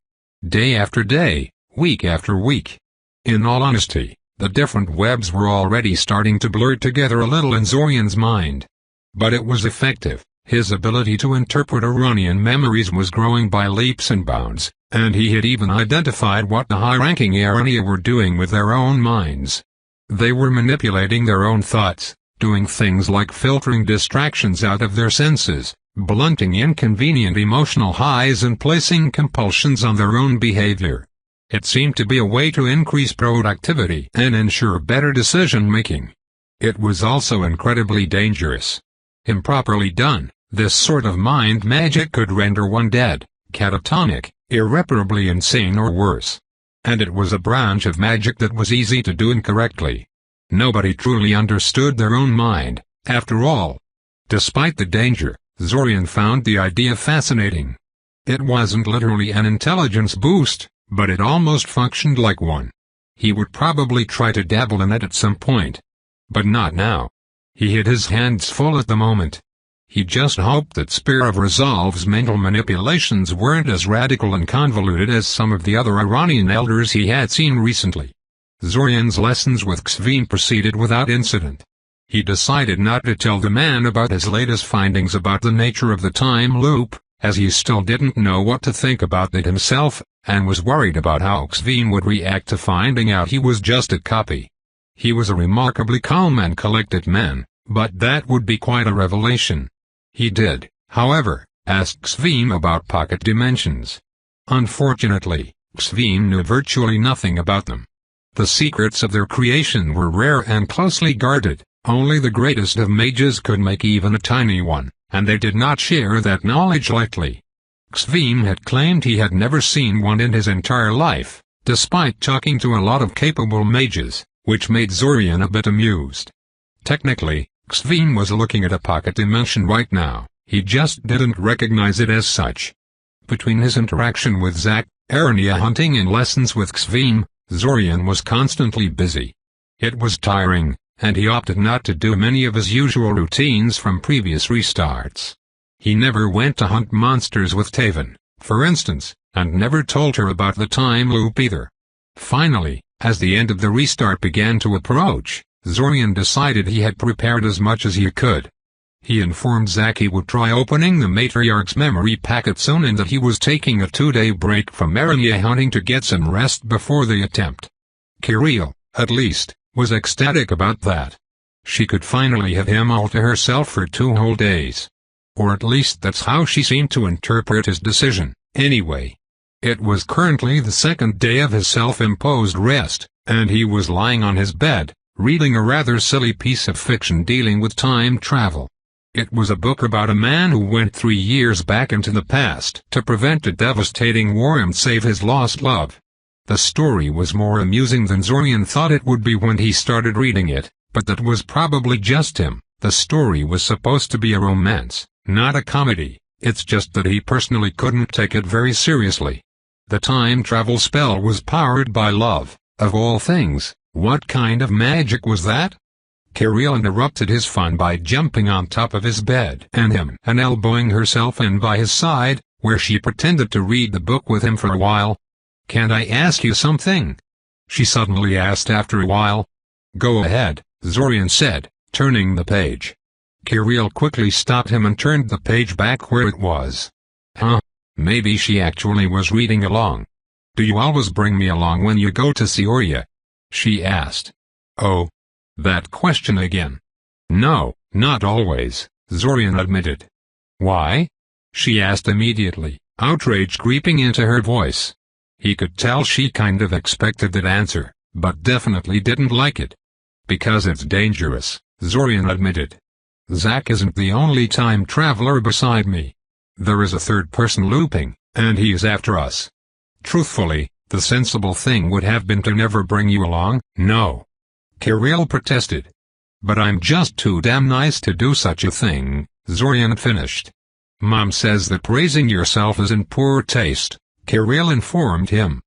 Day after day, week after week. In all honesty, the different webs were already starting to blur together a little in Zorian's mind. But it was effective. His ability to interpret Aranian memories was growing by leaps and bounds, and he had even identified what the high-ranking Arania were doing with their own minds. They were manipulating their own thoughts, doing things like filtering distractions out of their senses, blunting inconvenient emotional highs and placing compulsions on their own behavior. It seemed to be a way to increase productivity and ensure better decision-making. It was also incredibly dangerous. Improperly done, this sort of mind magic could render one dead, catatonic, irreparably insane or worse. And it was a branch of magic that was easy to do incorrectly. Nobody truly understood their own mind, after all. Despite the danger, Zorian found the idea fascinating. It wasn't literally an intelligence boost, but it almost functioned like one. He would probably try to dabble in it at some point. But not now. He had his hands full at the moment. He just hoped that Spear of Resolve's mental manipulations weren't as radical and convoluted as some of the other Iranian elders he had seen recently. Zorian's lessons with Xveen proceeded without incident. He decided not to tell the man about his latest findings about the nature of the time loop, as he still didn't know what to think about it himself, and was worried about how Xveen would react to finding out he was just a copy. He was a remarkably calm and collected man, but that would be quite a revelation. He did, however, ask Xveen about pocket dimensions. Unfortunately, Xveen knew virtually nothing about them. The secrets of their creation were rare and closely guarded, only the greatest of mages could make even a tiny one, and they did not share that knowledge lightly. Xveen had claimed he had never seen one in his entire life, despite talking to a lot of capable mages, which made Zorian a bit amused. Technically, Xveen was looking at a pocket dimension right now, he just didn't recognize it as such. Between his interaction with Zack, Arania hunting and lessons with Xveen, Zorian was constantly busy. It was tiring, and he opted not to do many of his usual routines from previous restarts. He never went to hunt monsters with Taven, for instance, and never told her about the time loop either. Finally, as the end of the restart began to approach, Zorian decided he had prepared as much as he could. He informed Zack he would try opening the Matriarch's memory packet soon and that he was taking a 2-day break from Arania hunting to get some rest before the attempt. Kirill, at least, was ecstatic about that. She could finally have him all to herself for 2 whole days. Or at least that's how she seemed to interpret his decision, anyway. It was currently the 2nd day of his self-imposed rest, and he was lying on his bed, reading a rather silly piece of fiction dealing with time travel. It was a book about a man who went 3 years back into the past to prevent a devastating war and save his lost love. The story was more amusing than Zorian thought it would be when he started reading it, but that was probably just him. The story was supposed to be a romance, not a comedy. It's just that he personally couldn't take it very seriously. The time travel spell was powered by love, of all things. What kind of magic was that? Kirill interrupted his fun by jumping on top of his bed and elbowing herself in by his side, where she pretended to read the book with him for a while. "Can't I ask you something?" she suddenly asked after a while. "Go ahead," Zorian said, turning the page. Kirill quickly stopped him and turned the page back where it was. Huh? Maybe she actually was reading along. "Do you always bring me along when you go to Sioria?" she asked. "Oh. That question again." "No, not always," Zorian admitted. "Why?" she asked immediately, outrage creeping into her voice. He could tell she kind of expected that answer, but definitely didn't like it. "Because it's dangerous," Zorian admitted. "Zack isn't the only time traveler beside me. There is a third person looping, and he is after us. Truthfully, the sensible thing would have been to never bring you along." "No," Kirill protested. "But I'm just too damn nice to do such a thing," Zorian finished. "Mom says that praising yourself is in poor taste," Kirill informed him.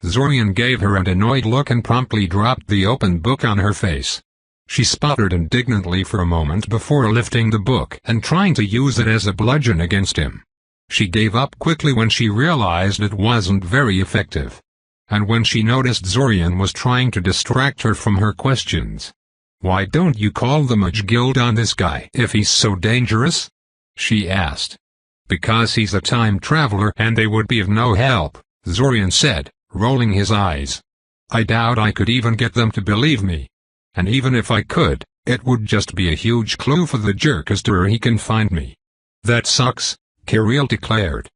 Zorian gave her an annoyed look and promptly dropped the open book on her face. She sputtered indignantly for a moment before lifting the book and trying to use it as a bludgeon against him. She gave up quickly when she realized it wasn't very effective. And when she noticed Zorian was trying to distract her from her questions. "Why don't you call the Mage Guild on this guy if he's so dangerous?" she asked. "Because he's a time traveler and they would be of no help," Zorian said, rolling his eyes. "I doubt I could even get them to believe me. And even if I could, it would just be a huge clue for the jerk as to where he can find me." "That sucks," Kirill declared.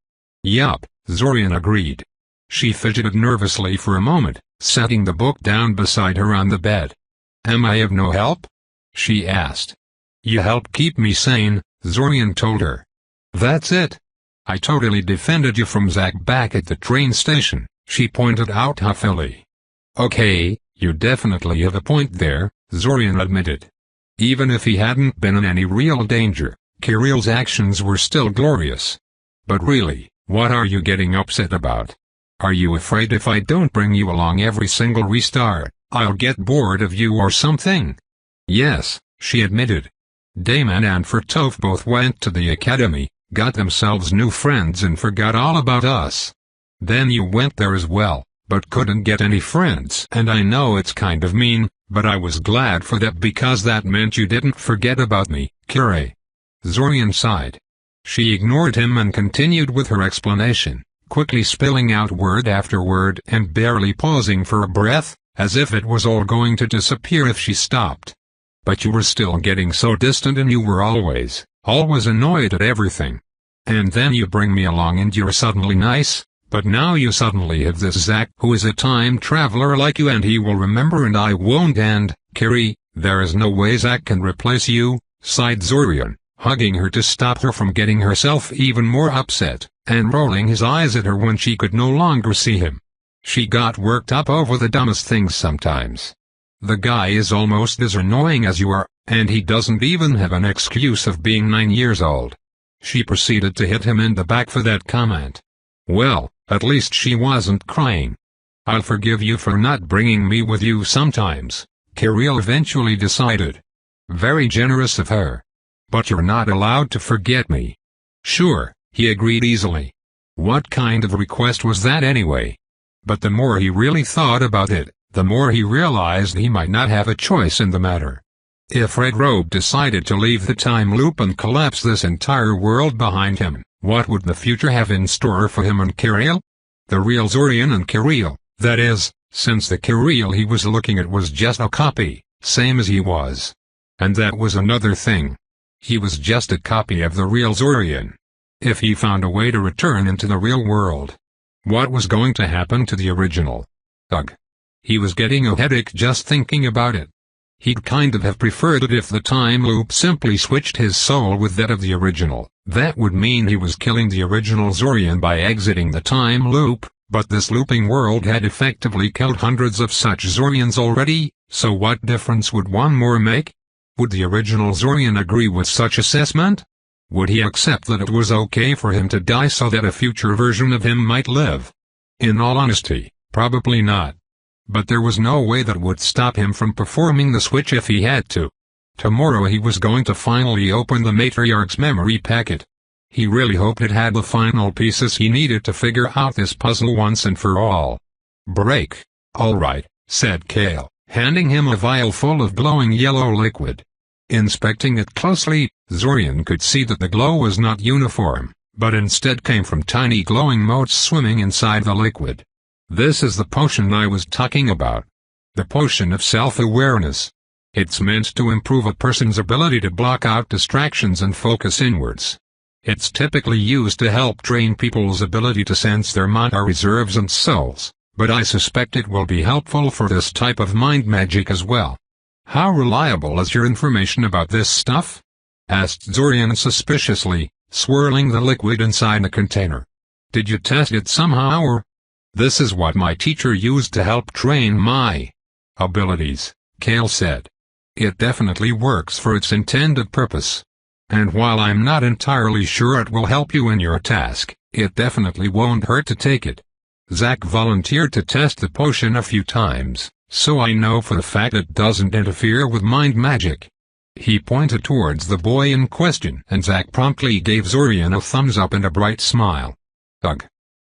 "Yup," Zorian agreed. She fidgeted nervously for a moment, setting the book down beside her on the bed. "Am I of no help?" she asked. "You help keep me sane," Zorian told her. "That's it. I totally defended you from Zack back at the train station," she pointed out huffily. "Okay, you definitely have a point there," Zorian admitted. Even if he hadn't been in any real danger, Kirill's actions were still glorious. "But really, what are you getting upset about? Are you afraid if I don't bring you along every single restart, I'll get bored of you or something?" "Yes," she admitted. "Damon and Fertov both went to the academy, got themselves new friends and forgot all about us. Then you went there as well, but couldn't get any friends. And I know it's kind of mean, but I was glad for that because that meant you didn't forget about me, Kire." Zorian sighed. She ignored him and continued with her explanation, quickly spilling out word after word and barely pausing for a breath, as if it was all going to disappear if she stopped. "But you were still getting so distant and you were always annoyed at everything. And then you bring me along and you're suddenly nice, but now you suddenly have this Zack who is a time traveler like you and he will remember and I won't and, Kiri, there is no way Zack can replace you," sighed Zorian, hugging her to stop her from getting herself even more upset, and rolling his eyes at her when she could no longer see him. She got worked up over the dumbest things sometimes. "The guy is almost as annoying as you are, and he doesn't even have an excuse of being 9 years old." She proceeded to hit him in the back for that comment. Well, at least she wasn't crying. "I'll forgive you for not bringing me with you sometimes," Kirill eventually decided. Very generous of her. "But you're not allowed to forget me." "Sure," he agreed easily. What kind of request was that anyway? But the more he really thought about it, the more he realized he might not have a choice in the matter. If Red Robe decided to leave the time loop and collapse this entire world behind him, what would the future have in store for him and Kirill? The real Zorian and Kirill, that is, since the Kirill he was looking at was just a copy, same as he was. And that was another thing. He was just a copy of the real Zorian. If he found a way to return into the real world, what was going to happen to the original? Ugh. He was getting a headache just thinking about it. He'd kind of have preferred it if the time loop simply switched his soul with that of the original. That would mean he was killing the original Zorian by exiting the time loop, but this looping world had effectively killed hundreds of such Zorians already, so what difference would one more make? Would the original Zorian agree with such assessment? Would he accept that it was okay for him to die so that a future version of him might live? In all honesty, probably not. But there was no way that would stop him from performing the switch if he had to. Tomorrow he was going to finally open the Matriarch's memory packet. He really hoped it had the final pieces he needed to figure out this puzzle once and for all. "Break." "All right," said Kale, handing him a vial full of glowing yellow liquid. Inspecting it closely, Zorian could see that the glow was not uniform, but instead came from tiny glowing motes swimming inside the liquid. "This is the potion I was talking about. The potion of self-awareness. It's meant to improve a person's ability to block out distractions and focus inwards. It's typically used to help train people's ability to sense their mana reserves and souls, but I suspect it will be helpful for this type of mind magic as well." "How reliable is your information about this stuff?" asked Zorian suspiciously, swirling the liquid inside the container. "Did you test it somehow or?" "This is what my teacher used to help train my abilities," Kale said. "It definitely works for its intended purpose. And while I'm not entirely sure it will help you in your task, it definitely won't hurt to take it. Zack volunteered to test the potion a few times, so I know for the fact it doesn't interfere with mind magic." He pointed towards the boy in question, and Zack promptly gave Zorian a thumbs up and a bright smile. "Ugh.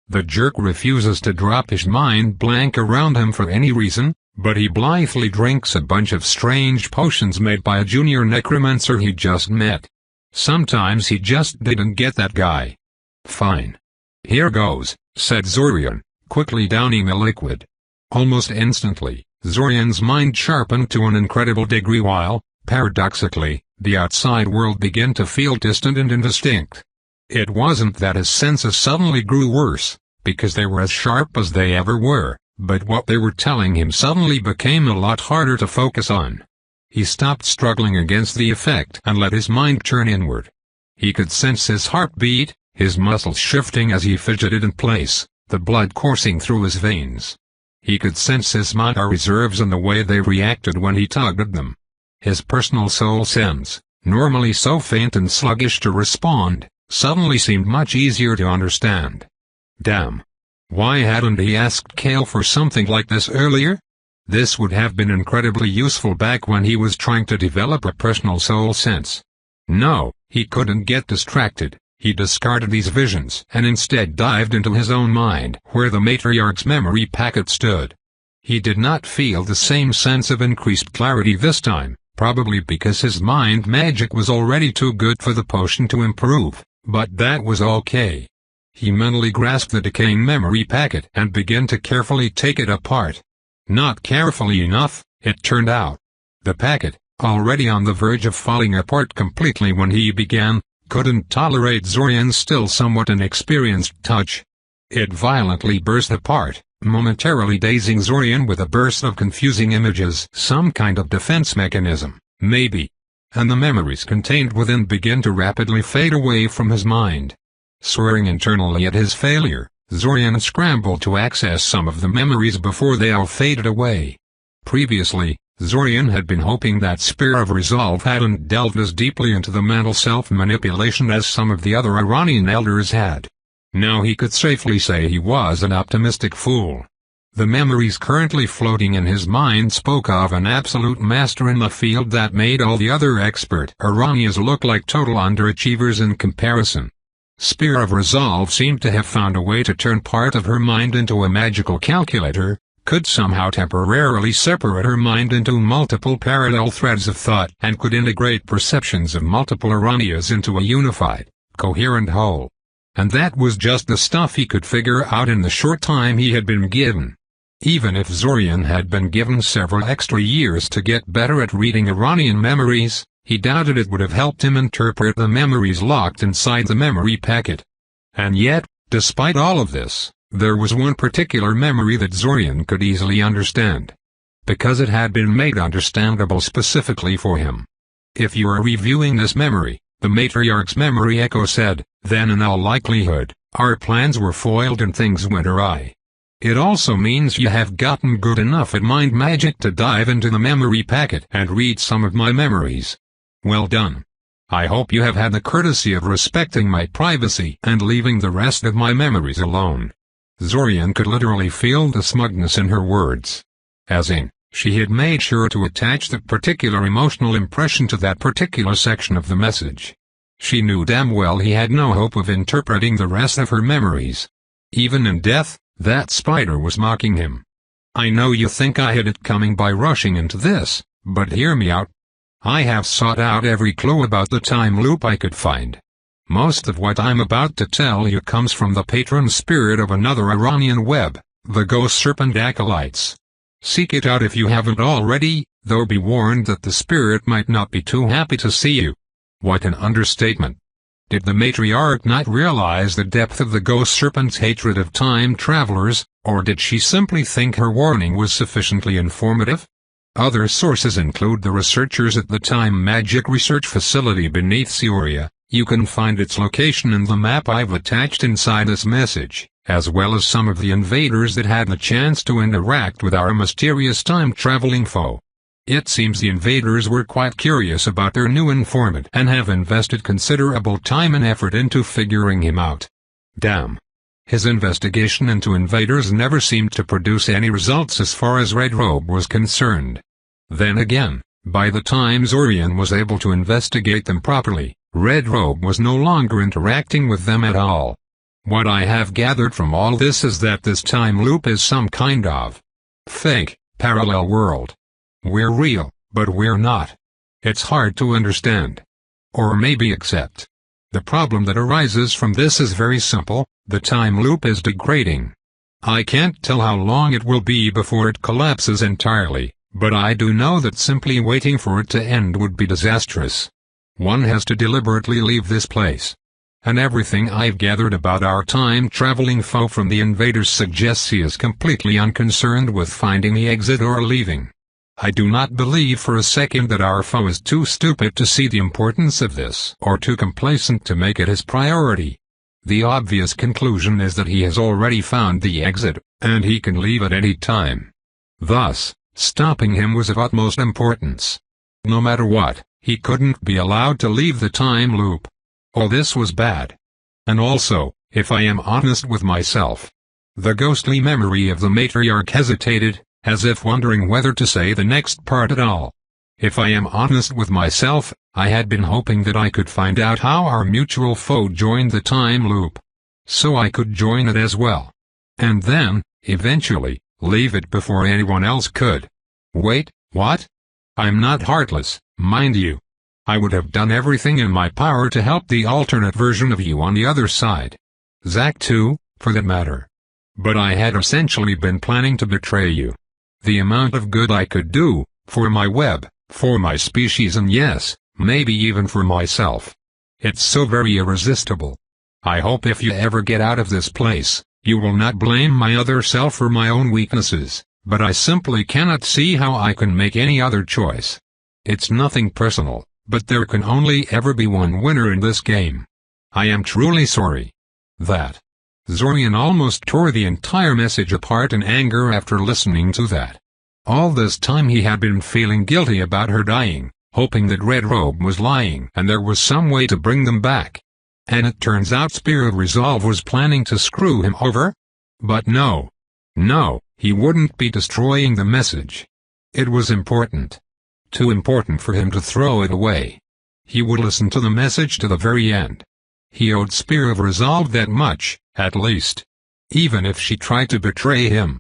The jerk refuses to drop his mind blank around him for any reason, but he blithely drinks a bunch of strange potions made by a junior necromancer he just met. Sometimes he just didn't get that guy." "Fine. Here goes," said Zorian, quickly downing the liquid. Almost instantly, Zorian's mind sharpened to an incredible degree while, paradoxically, the outside world began to feel distant and indistinct. It wasn't that his senses suddenly grew worse, because they were as sharp as they ever were, but what they were telling him suddenly became a lot harder to focus on. He stopped struggling against the effect and let his mind turn inward. He could sense his heartbeat, his muscles shifting as he fidgeted in place, the blood coursing through his veins. He could sense his mana reserves and the way they reacted when he tugged at them. His personal soul sense, normally so faint and sluggish to respond, suddenly seemed much easier to understand. Damn. Why hadn't he asked Kale for something like this earlier? This would have been incredibly useful back when he was trying to develop a personal soul sense. No, he couldn't get distracted. He discarded these visions and instead dived into his own mind where the matriarch's memory packet stood. He did not feel the same sense of increased clarity this time, probably because his mind magic was already too good for the potion to improve, but that was okay. He mentally grasped the decaying memory packet and began to carefully take it apart. Not carefully enough, it turned out. The packet, already on the verge of falling apart completely when he began, couldn't tolerate Zorian's still somewhat inexperienced touch. It violently burst apart, momentarily dazing Zorian with a burst of confusing images. Some kind of defense mechanism, maybe. And the memories contained within began to rapidly fade away from his mind. Swearing internally at his failure, Zorian scrambled to access some of the memories before they all faded away. Previously, Zorian had been hoping that Spear of Resolve hadn't delved as deeply into the mental self-manipulation as some of the other Iranian elders had. Now he could safely say he was an optimistic fool. The memories currently floating in his mind spoke of an absolute master in the field that made all the other expert Iranians look like total underachievers in comparison. Spear of Resolve seemed to have found a way to turn part of her mind into a magical calculator, could somehow temporarily separate her mind into multiple parallel threads of thought, and could integrate perceptions of multiple Iranians into a unified, coherent whole. And that was just the stuff he could figure out in the short time he had been given. Even if Zorian had been given several extra years to get better at reading Iranian memories, he doubted it would have helped him interpret the memories locked inside the memory packet. And yet, despite all of this, there was one particular memory that Zorian could easily understand. Because it had been made understandable specifically for him. If you are reviewing this memory, the matriarch's memory echo said, then in all likelihood, our plans were foiled and things went awry. It also means you have gotten good enough at mind magic to dive into the memory packet and read some of my memories. Well done. I hope you have had the courtesy of respecting my privacy and leaving the rest of my memories alone. Zorian could literally feel the smugness in her words. As in, she had made sure to attach the particular emotional impression to that particular section of the message. She knew damn well he had no hope of interpreting the rest of her memories. Even in death, that spider was mocking him. I know you think I had it coming by rushing into this, but hear me out. I have sought out every clue about the time loop I could find. Most of what I'm about to tell you comes from the patron spirit of another Iranian web, the ghost serpent acolytes. Seek it out if you haven't already, though be warned that the spirit might not be too happy to see you. What an understatement. Did the matriarch not realize the depth of the ghost serpent's hatred of time travelers, or did she simply think her warning was sufficiently informative? Other sources include the researchers at the Time Magic Research Facility beneath Syria. You can find its location in the map I've attached inside this message, as well as some of the invaders that had the chance to interact with our mysterious time-traveling foe. It seems the invaders were quite curious about their new informant and have invested considerable time and effort into figuring him out. Damn. His investigation into invaders never seemed to produce any results as far as Red Robe was concerned. Then again, by the time Zorian was able to investigate them properly, Red Robe was no longer interacting with them at all. What I have gathered from all this is that this time loop is some kind of fake, parallel world. We're real, but we're not. It's hard to understand. Or maybe accept. The problem that arises from this is very simple: the time loop is degrading. I can't tell how long it will be before it collapses entirely, but I do know that simply waiting for it to end would be disastrous. One has to deliberately leave this place. And everything I've gathered about our time-traveling foe from the invaders suggests he is completely unconcerned with finding the exit or leaving. I do not believe for a second that our foe is too stupid to see the importance of this or too complacent to make it his priority. The obvious conclusion is that he has already found the exit, and he can leave at any time. Thus, stopping him was of utmost importance. No matter what, he couldn't be allowed to leave the time loop. All this was bad. And also, if I am honest with myself. The ghostly memory of the matriarch hesitated, as if wondering whether to say the next part at all. If I am honest with myself, I had been hoping that I could find out how our mutual foe joined the time loop. So I could join it as well. And then, eventually, leave it before anyone else could. Wait, what? I'm not heartless, mind you. I would have done everything in my power to help the alternate version of you on the other side. Zack too, for that matter. But I had essentially been planning to betray you. The amount of good I could do, for my web, for my species, and yes, maybe even for myself. It's so very irresistible. I hope if you ever get out of this place, you will not blame my other self for my own weaknesses, but I simply cannot see how I can make any other choice. It's nothing personal, but there can only ever be one winner in this game. I am truly sorry. That. Zorian almost tore the entire message apart in anger after listening to that. All this time he had been feeling guilty about her dying, hoping that Red Robe was lying and there was some way to bring them back. And it turns out Spirit Resolve was planning to screw him over? But no. No, he wouldn't be destroying the message. It was important. Too important for him to throw it away. He would listen to the message to the very end. He owed Spear of Resolve that much, at least. Even if she tried to betray him.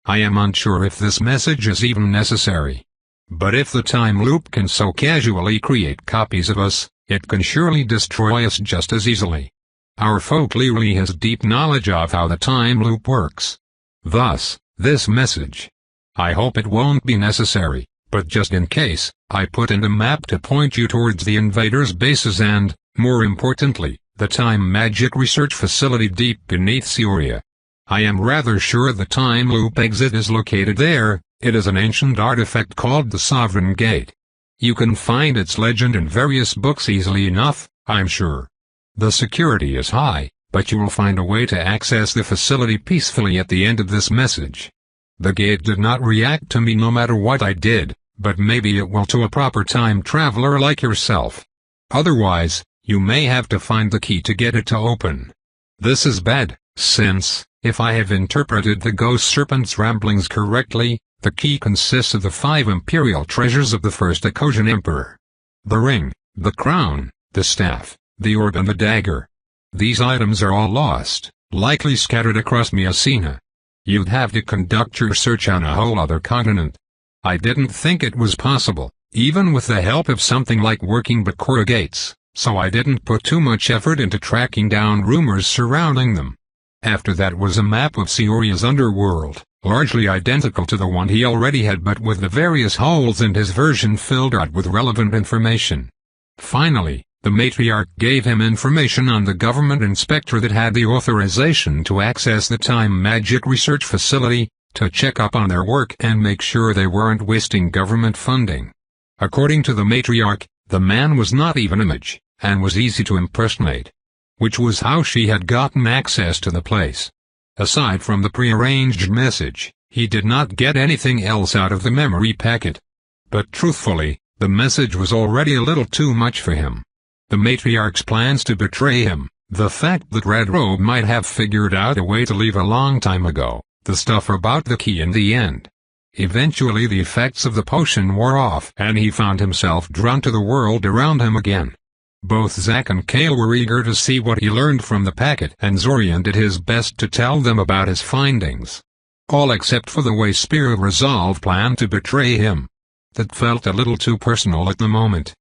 I am unsure if this message is even necessary. But if the time loop can so casually create copies of us, it can surely destroy us just as easily. Our foe clearly has deep knowledge of how the time loop works. Thus, this message. I hope it won't be necessary, but just in case, I put in a map to point you towards the invaders' bases and, more importantly, the Time Magic Research Facility deep beneath Syria. I am rather sure the time loop exit is located there. It is an ancient artifact called the Sovereign Gate. You can find its legend in various books easily enough, I'm sure. The security is high, but you will find a way to access the facility peacefully at the end of this message. The gate did not react to me no matter what I did, but maybe it will to a proper time traveler like yourself. Otherwise, you may have to find the key to get it to open. This is bad, since, if I have interpreted the Ghost Serpent's ramblings correctly, the key consists of the 5 imperial treasures of the first Akosian emperor. The ring, the crown, the staff, the orb and the dagger. These items are all lost, likely scattered across Mycena. You'd have to conduct your search on a whole other continent. I didn't think it was possible, even with the help of something like working Bakura gates, so I didn't put too much effort into tracking down rumors surrounding them. After that was a map of Sioria's underworld, largely identical to the one he already had but with the various holes in his version filled out with relevant information. Finally, the matriarch gave him information on the government inspector that had the authorization to access the time magic research facility, to check up on their work and make sure they weren't wasting government funding. According to the matriarch, the man was not even a mage, and was easy to impersonate. Which was how she had gotten access to the place. Aside from the prearranged message, he did not get anything else out of the memory packet. But truthfully, the message was already a little too much for him. The matriarch's plans to betray him, the fact that Red Robe might have figured out a way to leave a long time ago, the stuff about the key in the end. Eventually the effects of the potion wore off and he found himself drawn to the world around him again. Both Zack and Kale were eager to see what he learned from the packet and Zorian did his best to tell them about his findings. All except for the way Spear of Resolve planned to betray him. That felt a little too personal at the moment.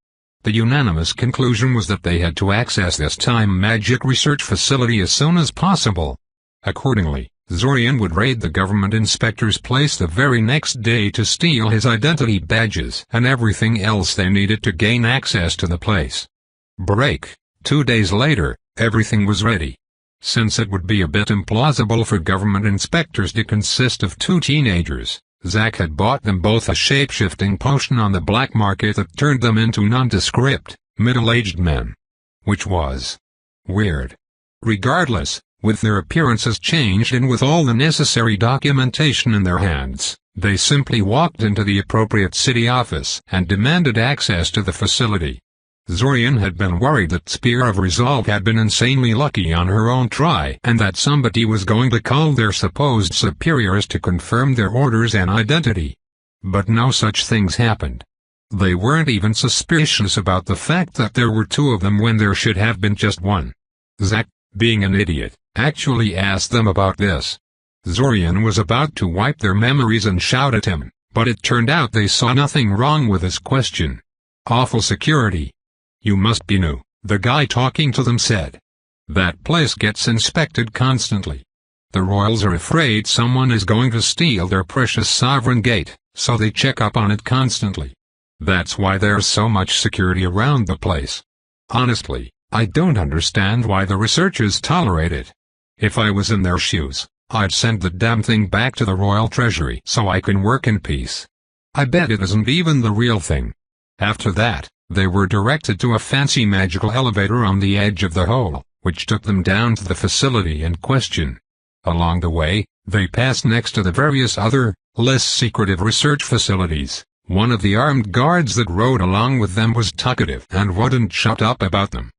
The unanimous conclusion was that they had to access this time magic research facility as soon as possible. Accordingly, Zorian would raid the government inspector's place the very next day to steal his identity badges and everything else they needed to gain access to the place. Break. 2 days later, everything was ready. Since it would be a bit implausible for government inspectors to consist of 2 teenagers, Zack had bought them both a shape-shifting potion on the black market that turned them into nondescript, middle-aged men. Which was weird. Regardless, with their appearances changed and with all the necessary documentation in their hands, they simply walked into the appropriate city office and demanded access to the facility. Zorian had been worried that Spear of Resolve had been insanely lucky on her own try and that somebody was going to call their supposed superiors to confirm their orders and identity. But no such things happened. They weren't even suspicious about the fact that there were 2 of them when there should have been just 1. Zack, being an idiot, actually asked them about this. Zorian was about to wipe their memories and shout at him, but it turned out they saw nothing wrong with his question. Awful security. You must be new, the guy talking to them said. That place gets inspected constantly. The royals are afraid someone is going to steal their precious sovereign gate, so they check up on it constantly. That's why there's so much security around the place. Honestly, I don't understand why the researchers tolerate it. If I was in their shoes, I'd send the damn thing back to the royal treasury so I can work in peace. I bet it isn't even the real thing. After that, they were directed to a fancy magical elevator on the edge of the hole, which took them down to the facility in question. Along the way, they passed next to the various other, less secretive research facilities. One of the armed guards that rode along with them was talkative and wouldn't shut up about them.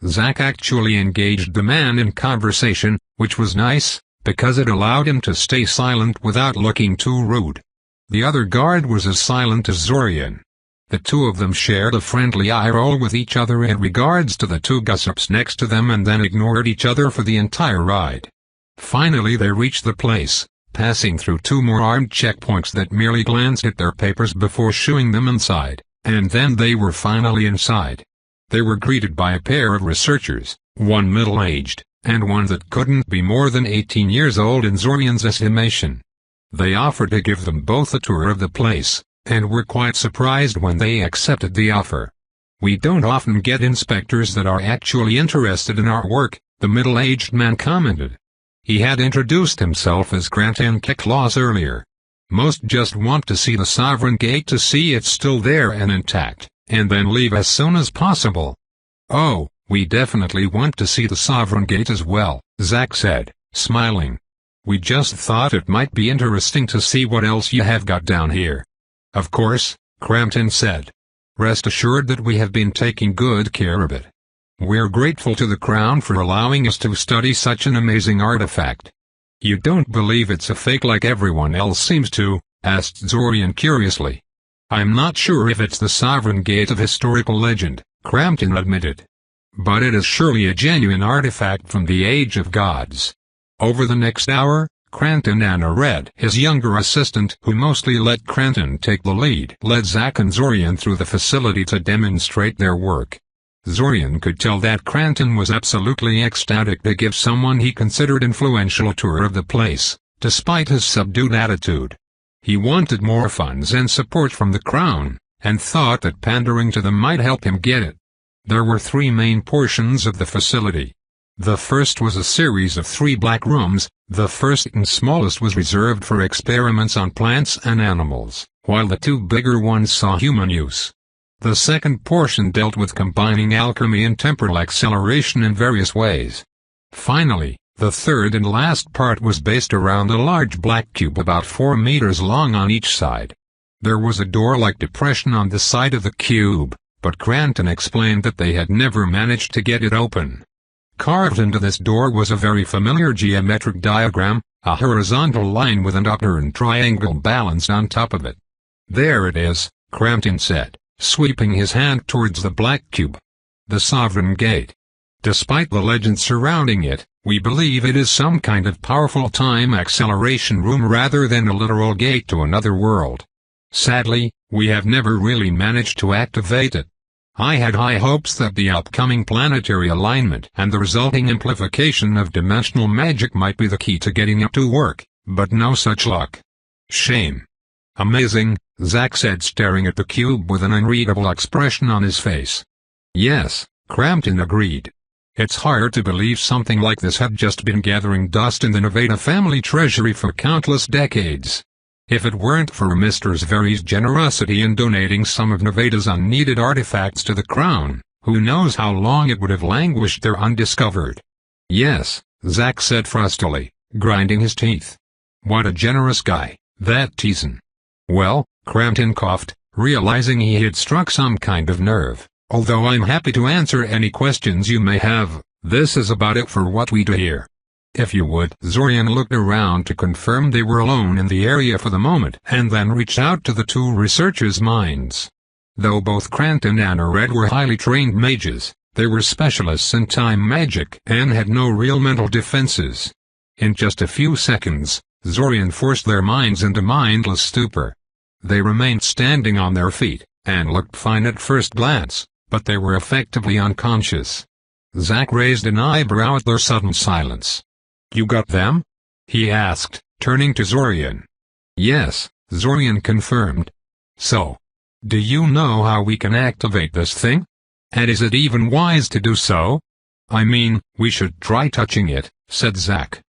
Zack actually engaged the man in conversation, which was nice, because it allowed him to stay silent without looking too rude. The other guard was as silent as Zorian. The 2 of them shared a friendly eye roll with each other in regards to the 2 gossips next to them and then ignored each other for the entire ride. Finally they reached the place, passing through 2 more armed checkpoints that merely glanced at their papers before shooing them inside, and then they were finally inside. They were greeted by a pair of researchers, one middle-aged, and one that couldn't be more than 18 years old in Zorian's estimation. They offered to give them both a tour of the place, and were quite surprised when they accepted the offer. We don't often get inspectors that are actually interested in our work, the middle-aged man commented. He had introduced himself as Grant Claus earlier. Most just want to see the Sovereign Gate to see it's still there and intact, and then leave as soon as possible. Oh, we definitely want to see the Sovereign Gate as well, Zack said, smiling. We just thought it might be interesting to see what else you have got down here. Of course, Crampton said. Rest assured that we have been taking good care of it. We're grateful to the Crown for allowing us to study such an amazing artifact. You don't believe it's a fake like everyone else seems to? Asked Zorian curiously. I'm not sure if it's the Sovereign Gate of historical legend, Crampton admitted. but it is surely a genuine artifact from the age of gods. Over the next hour, Cranton and Red, his younger assistant who mostly let Cranton take the lead, led Zack and Zorian through the facility to demonstrate their work. Zorian could tell that Cranton was absolutely ecstatic to give someone he considered influential a tour of the place, despite his subdued attitude. He wanted more funds and support from the Crown, and thought that pandering to them might help him get it. There were 3 main portions of the facility. The first was a series of 3 black rooms. The first and smallest was reserved for experiments on plants and animals, while the 2 bigger ones saw human use. The second portion dealt with combining alchemy and temporal acceleration in various ways. Finally, the third and last part was based around a large black cube about 4 meters long on each side. There was a door-like depression on the side of the cube, but Cranton explained that they had never managed to get it open. Carved into this door was a very familiar geometric diagram, a horizontal line with an upturned triangle balanced on top of it. "There it is," Cranton said, sweeping his hand towards the black cube. "The Sovereign Gate. Despite the legend surrounding it, we believe it is some kind of powerful time acceleration room rather than a literal gate to another world. Sadly, we have never really managed to activate it. I had high hopes that the upcoming planetary alignment and the resulting amplification of dimensional magic might be the key to getting it to work, but no such luck. Shame." "Amazing," Zack said, staring at the cube with an unreadable expression on his face. "Yes," Cranton agreed. "It's hard to believe something like this had just been gathering dust in the Nevada family treasury for countless decades. If it weren't for Mr. Zveri's generosity in donating some of Nevada's unneeded artifacts to the Crown, who knows how long it would have languished there undiscovered." "Yes," Zack said frostily, grinding his teeth. "What a generous guy, that Teason." "Well," Cranton coughed, realizing he had struck some kind of nerve, "although I'm happy to answer any questions you may have, this is about it for what we do here. If you would." Zorian looked around to confirm they were alone in the area for the moment and then reached out to the 2 researchers' minds. Though both Cranton and Red were highly trained mages, they were specialists in time magic and had no real mental defenses. In just a few seconds, Zorian forced their minds into mindless stupor. They remained standing on their feet, and looked fine at first glance, but they were effectively unconscious. Zack raised an eyebrow at their sudden silence. "You got them?" he asked, turning to Zorian. "Yes," Zorian confirmed. "So, do you know how we can activate this thing? And is it even wise to do so?" "I mean, we should try touching it," said Zack.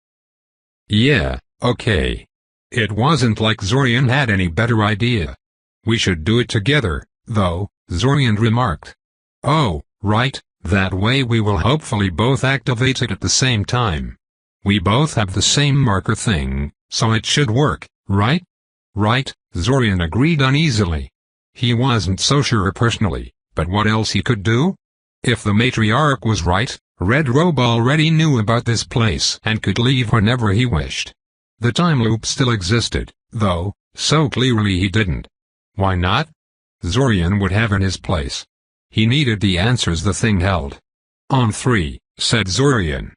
"Yeah, okay." It wasn't like Zorian had any better idea. "We should do it together, though," Zorian remarked. "Oh, right, that way we will hopefully both activate it at the same time. We both have the same marker thing, so it should work, right?" "Right," Zorian agreed uneasily. He wasn't so sure personally, but what else he could do? If the matriarch was right, Red Robe already knew about this place and could leave whenever he wished. The time loop still existed, though, so clearly he didn't. Why not? Zorian would have in his place. He needed the answers the thing held. "On 3, said Zorian.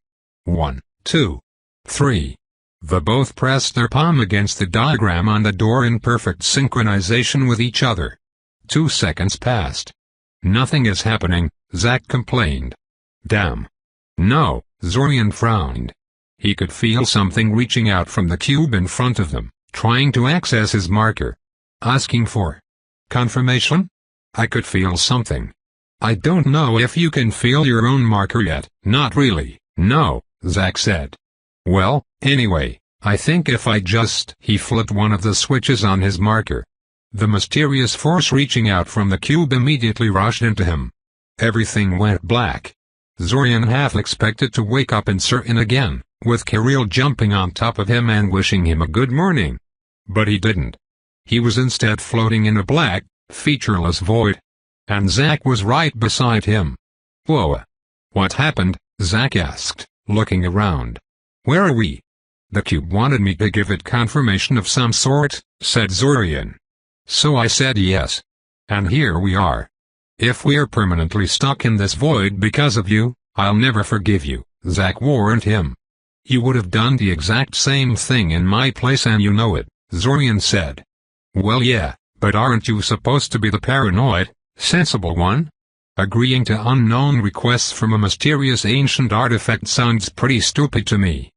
1, 2, 3. The both pressed their palm against the diagram on the door in perfect synchronization with each other. 2 seconds passed. "Nothing is happening," Zack complained. "Damn." "No," Zorian frowned. He could feel something reaching out from the cube in front of them, trying to access his marker. Asking for confirmation? "I could feel something." "I don't know if you can feel your own marker yet." "Not really, no," Zack said. "Well, anyway, I think if I just..." He flipped one of the switches on his marker. The mysterious force reaching out from the cube immediately rushed into him. Everything went black. Zorian half expected to wake up uncertain again, with Kirill jumping on top of him and wishing him a good morning. But he didn't. He was instead floating in a black, featureless void. And Zack was right beside him. "Whoa. What happened?" Zack asked, looking around. "Where are we?" "The cube wanted me to give it confirmation of some sort," said Zorian. "So I said yes. And here we are." If we're permanently stuck in this void because of you, I'll never forgive you, Zack warned him. You would have done the exact same thing in my place and you know it, Zorian said. Well yeah, but aren't you supposed to be the paranoid, sensible one? Agreeing to unknown requests from a mysterious ancient artifact sounds pretty stupid to me.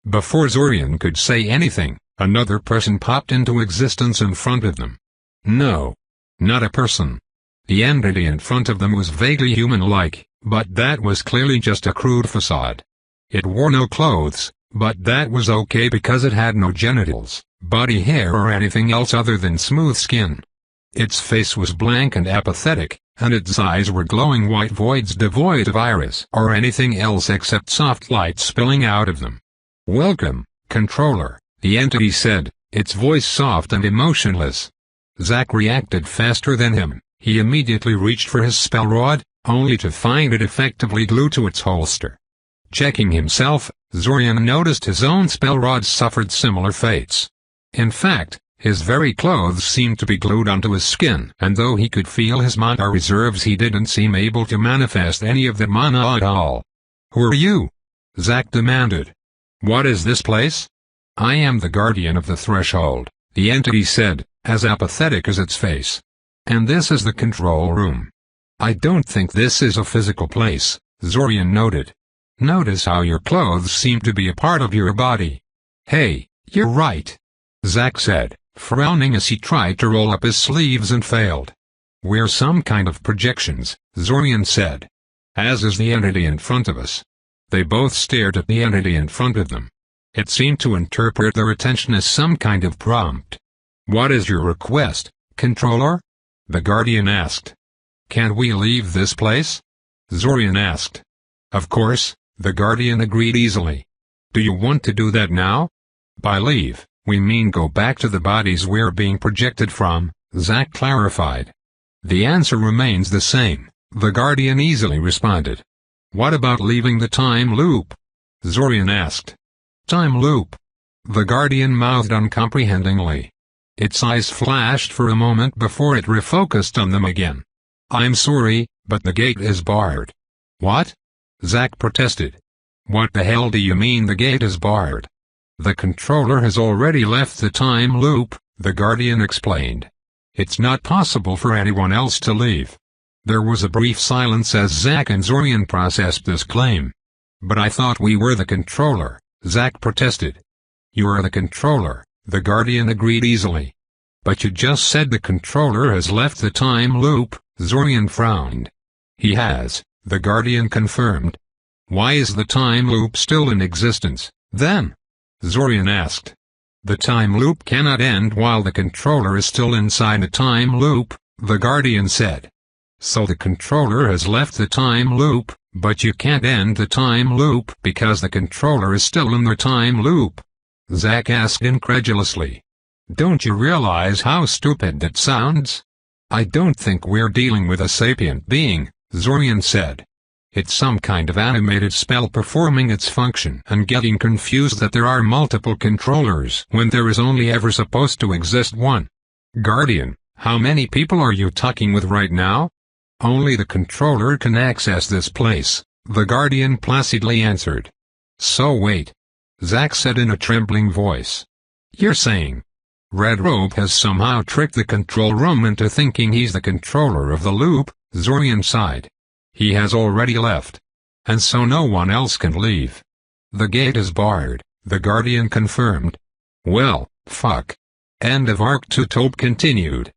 Before Zorian could say anything, another person popped into existence in front of them. No. Not a person. The entity in front of them was vaguely human-like, but that was clearly just a crude facade. It wore no clothes, but that was okay because it had no genitals, body hair or anything else other than smooth skin. Its face was blank and apathetic, and its eyes were glowing white voids devoid of iris or anything else except soft light spilling out of them. Welcome, controller, the entity said, its voice soft and emotionless. Zack reacted faster than him. He immediately reached for his spell rod, only to find it effectively glued to its holster. Checking himself, Zorian noticed his own spell rod suffered similar fates. In fact, his very clothes seemed to be glued onto his skin, and though he could feel his mana reserves, he didn't seem able to manifest any of that mana at all. Who are you? Zack demanded. What is this place? I am the guardian of the threshold, the entity said, as apathetic as its face. And this is the control room. I don't think this is a physical place, Zorian noted. Notice how your clothes seem to be a part of your body. Hey, you're right, Zack said, frowning as he tried to roll up his sleeves and failed. We're some kind of projections, Zorian said. As is the entity in front of us. They both stared at the entity in front of them. It seemed to interpret their attention as some kind of prompt. What is your request, controller? The Guardian asked. Can we leave this place? Zorian asked. Of course, the Guardian agreed easily. Do you want to do that now? By leave, we mean go back to the bodies we're being projected from, Zack clarified. The answer remains the same, the Guardian easily responded. What about leaving the time loop? Zorian asked. Time loop? The Guardian mouthed uncomprehendingly. Its eyes flashed for a moment before it refocused on them again. I'm sorry, but the gate is barred. What? Zack protested. What the hell do you mean the gate is barred? The controller has already left the time loop, the Guardian explained. It's not possible for anyone else to leave. There was a brief silence as Zack and Zorian processed this claim. But I thought we were the controller, Zack protested. You are the controller, the Guardian agreed easily. But you just said the controller has left the time loop, Zorian frowned. He has, the Guardian confirmed. Why is the time loop still in existence, then? Zorian asked. The time loop cannot end while the controller is still inside a time loop, the Guardian said. So the controller has left the time loop, but you can't end the time loop because the controller is still in the time loop? Zack asked incredulously. Don't you realize how stupid that sounds? I don't think we're dealing with a sapient being, Zorian said. It's some kind of animated spell performing its function and getting confused that there are multiple controllers when there is only ever supposed to exist one. Guardian, how many people are you talking with right now? Only the controller can access this place, the Guardian placidly answered. So wait. Zack said in a trembling voice. You're saying Red Robe has somehow tricked the control room into thinking he's the controller of the loop, Zorian sighed. He has already left. And so no one else can leave. The gate is barred, the Guardian confirmed. Well, fuck. End of Arc 2. Tope continued.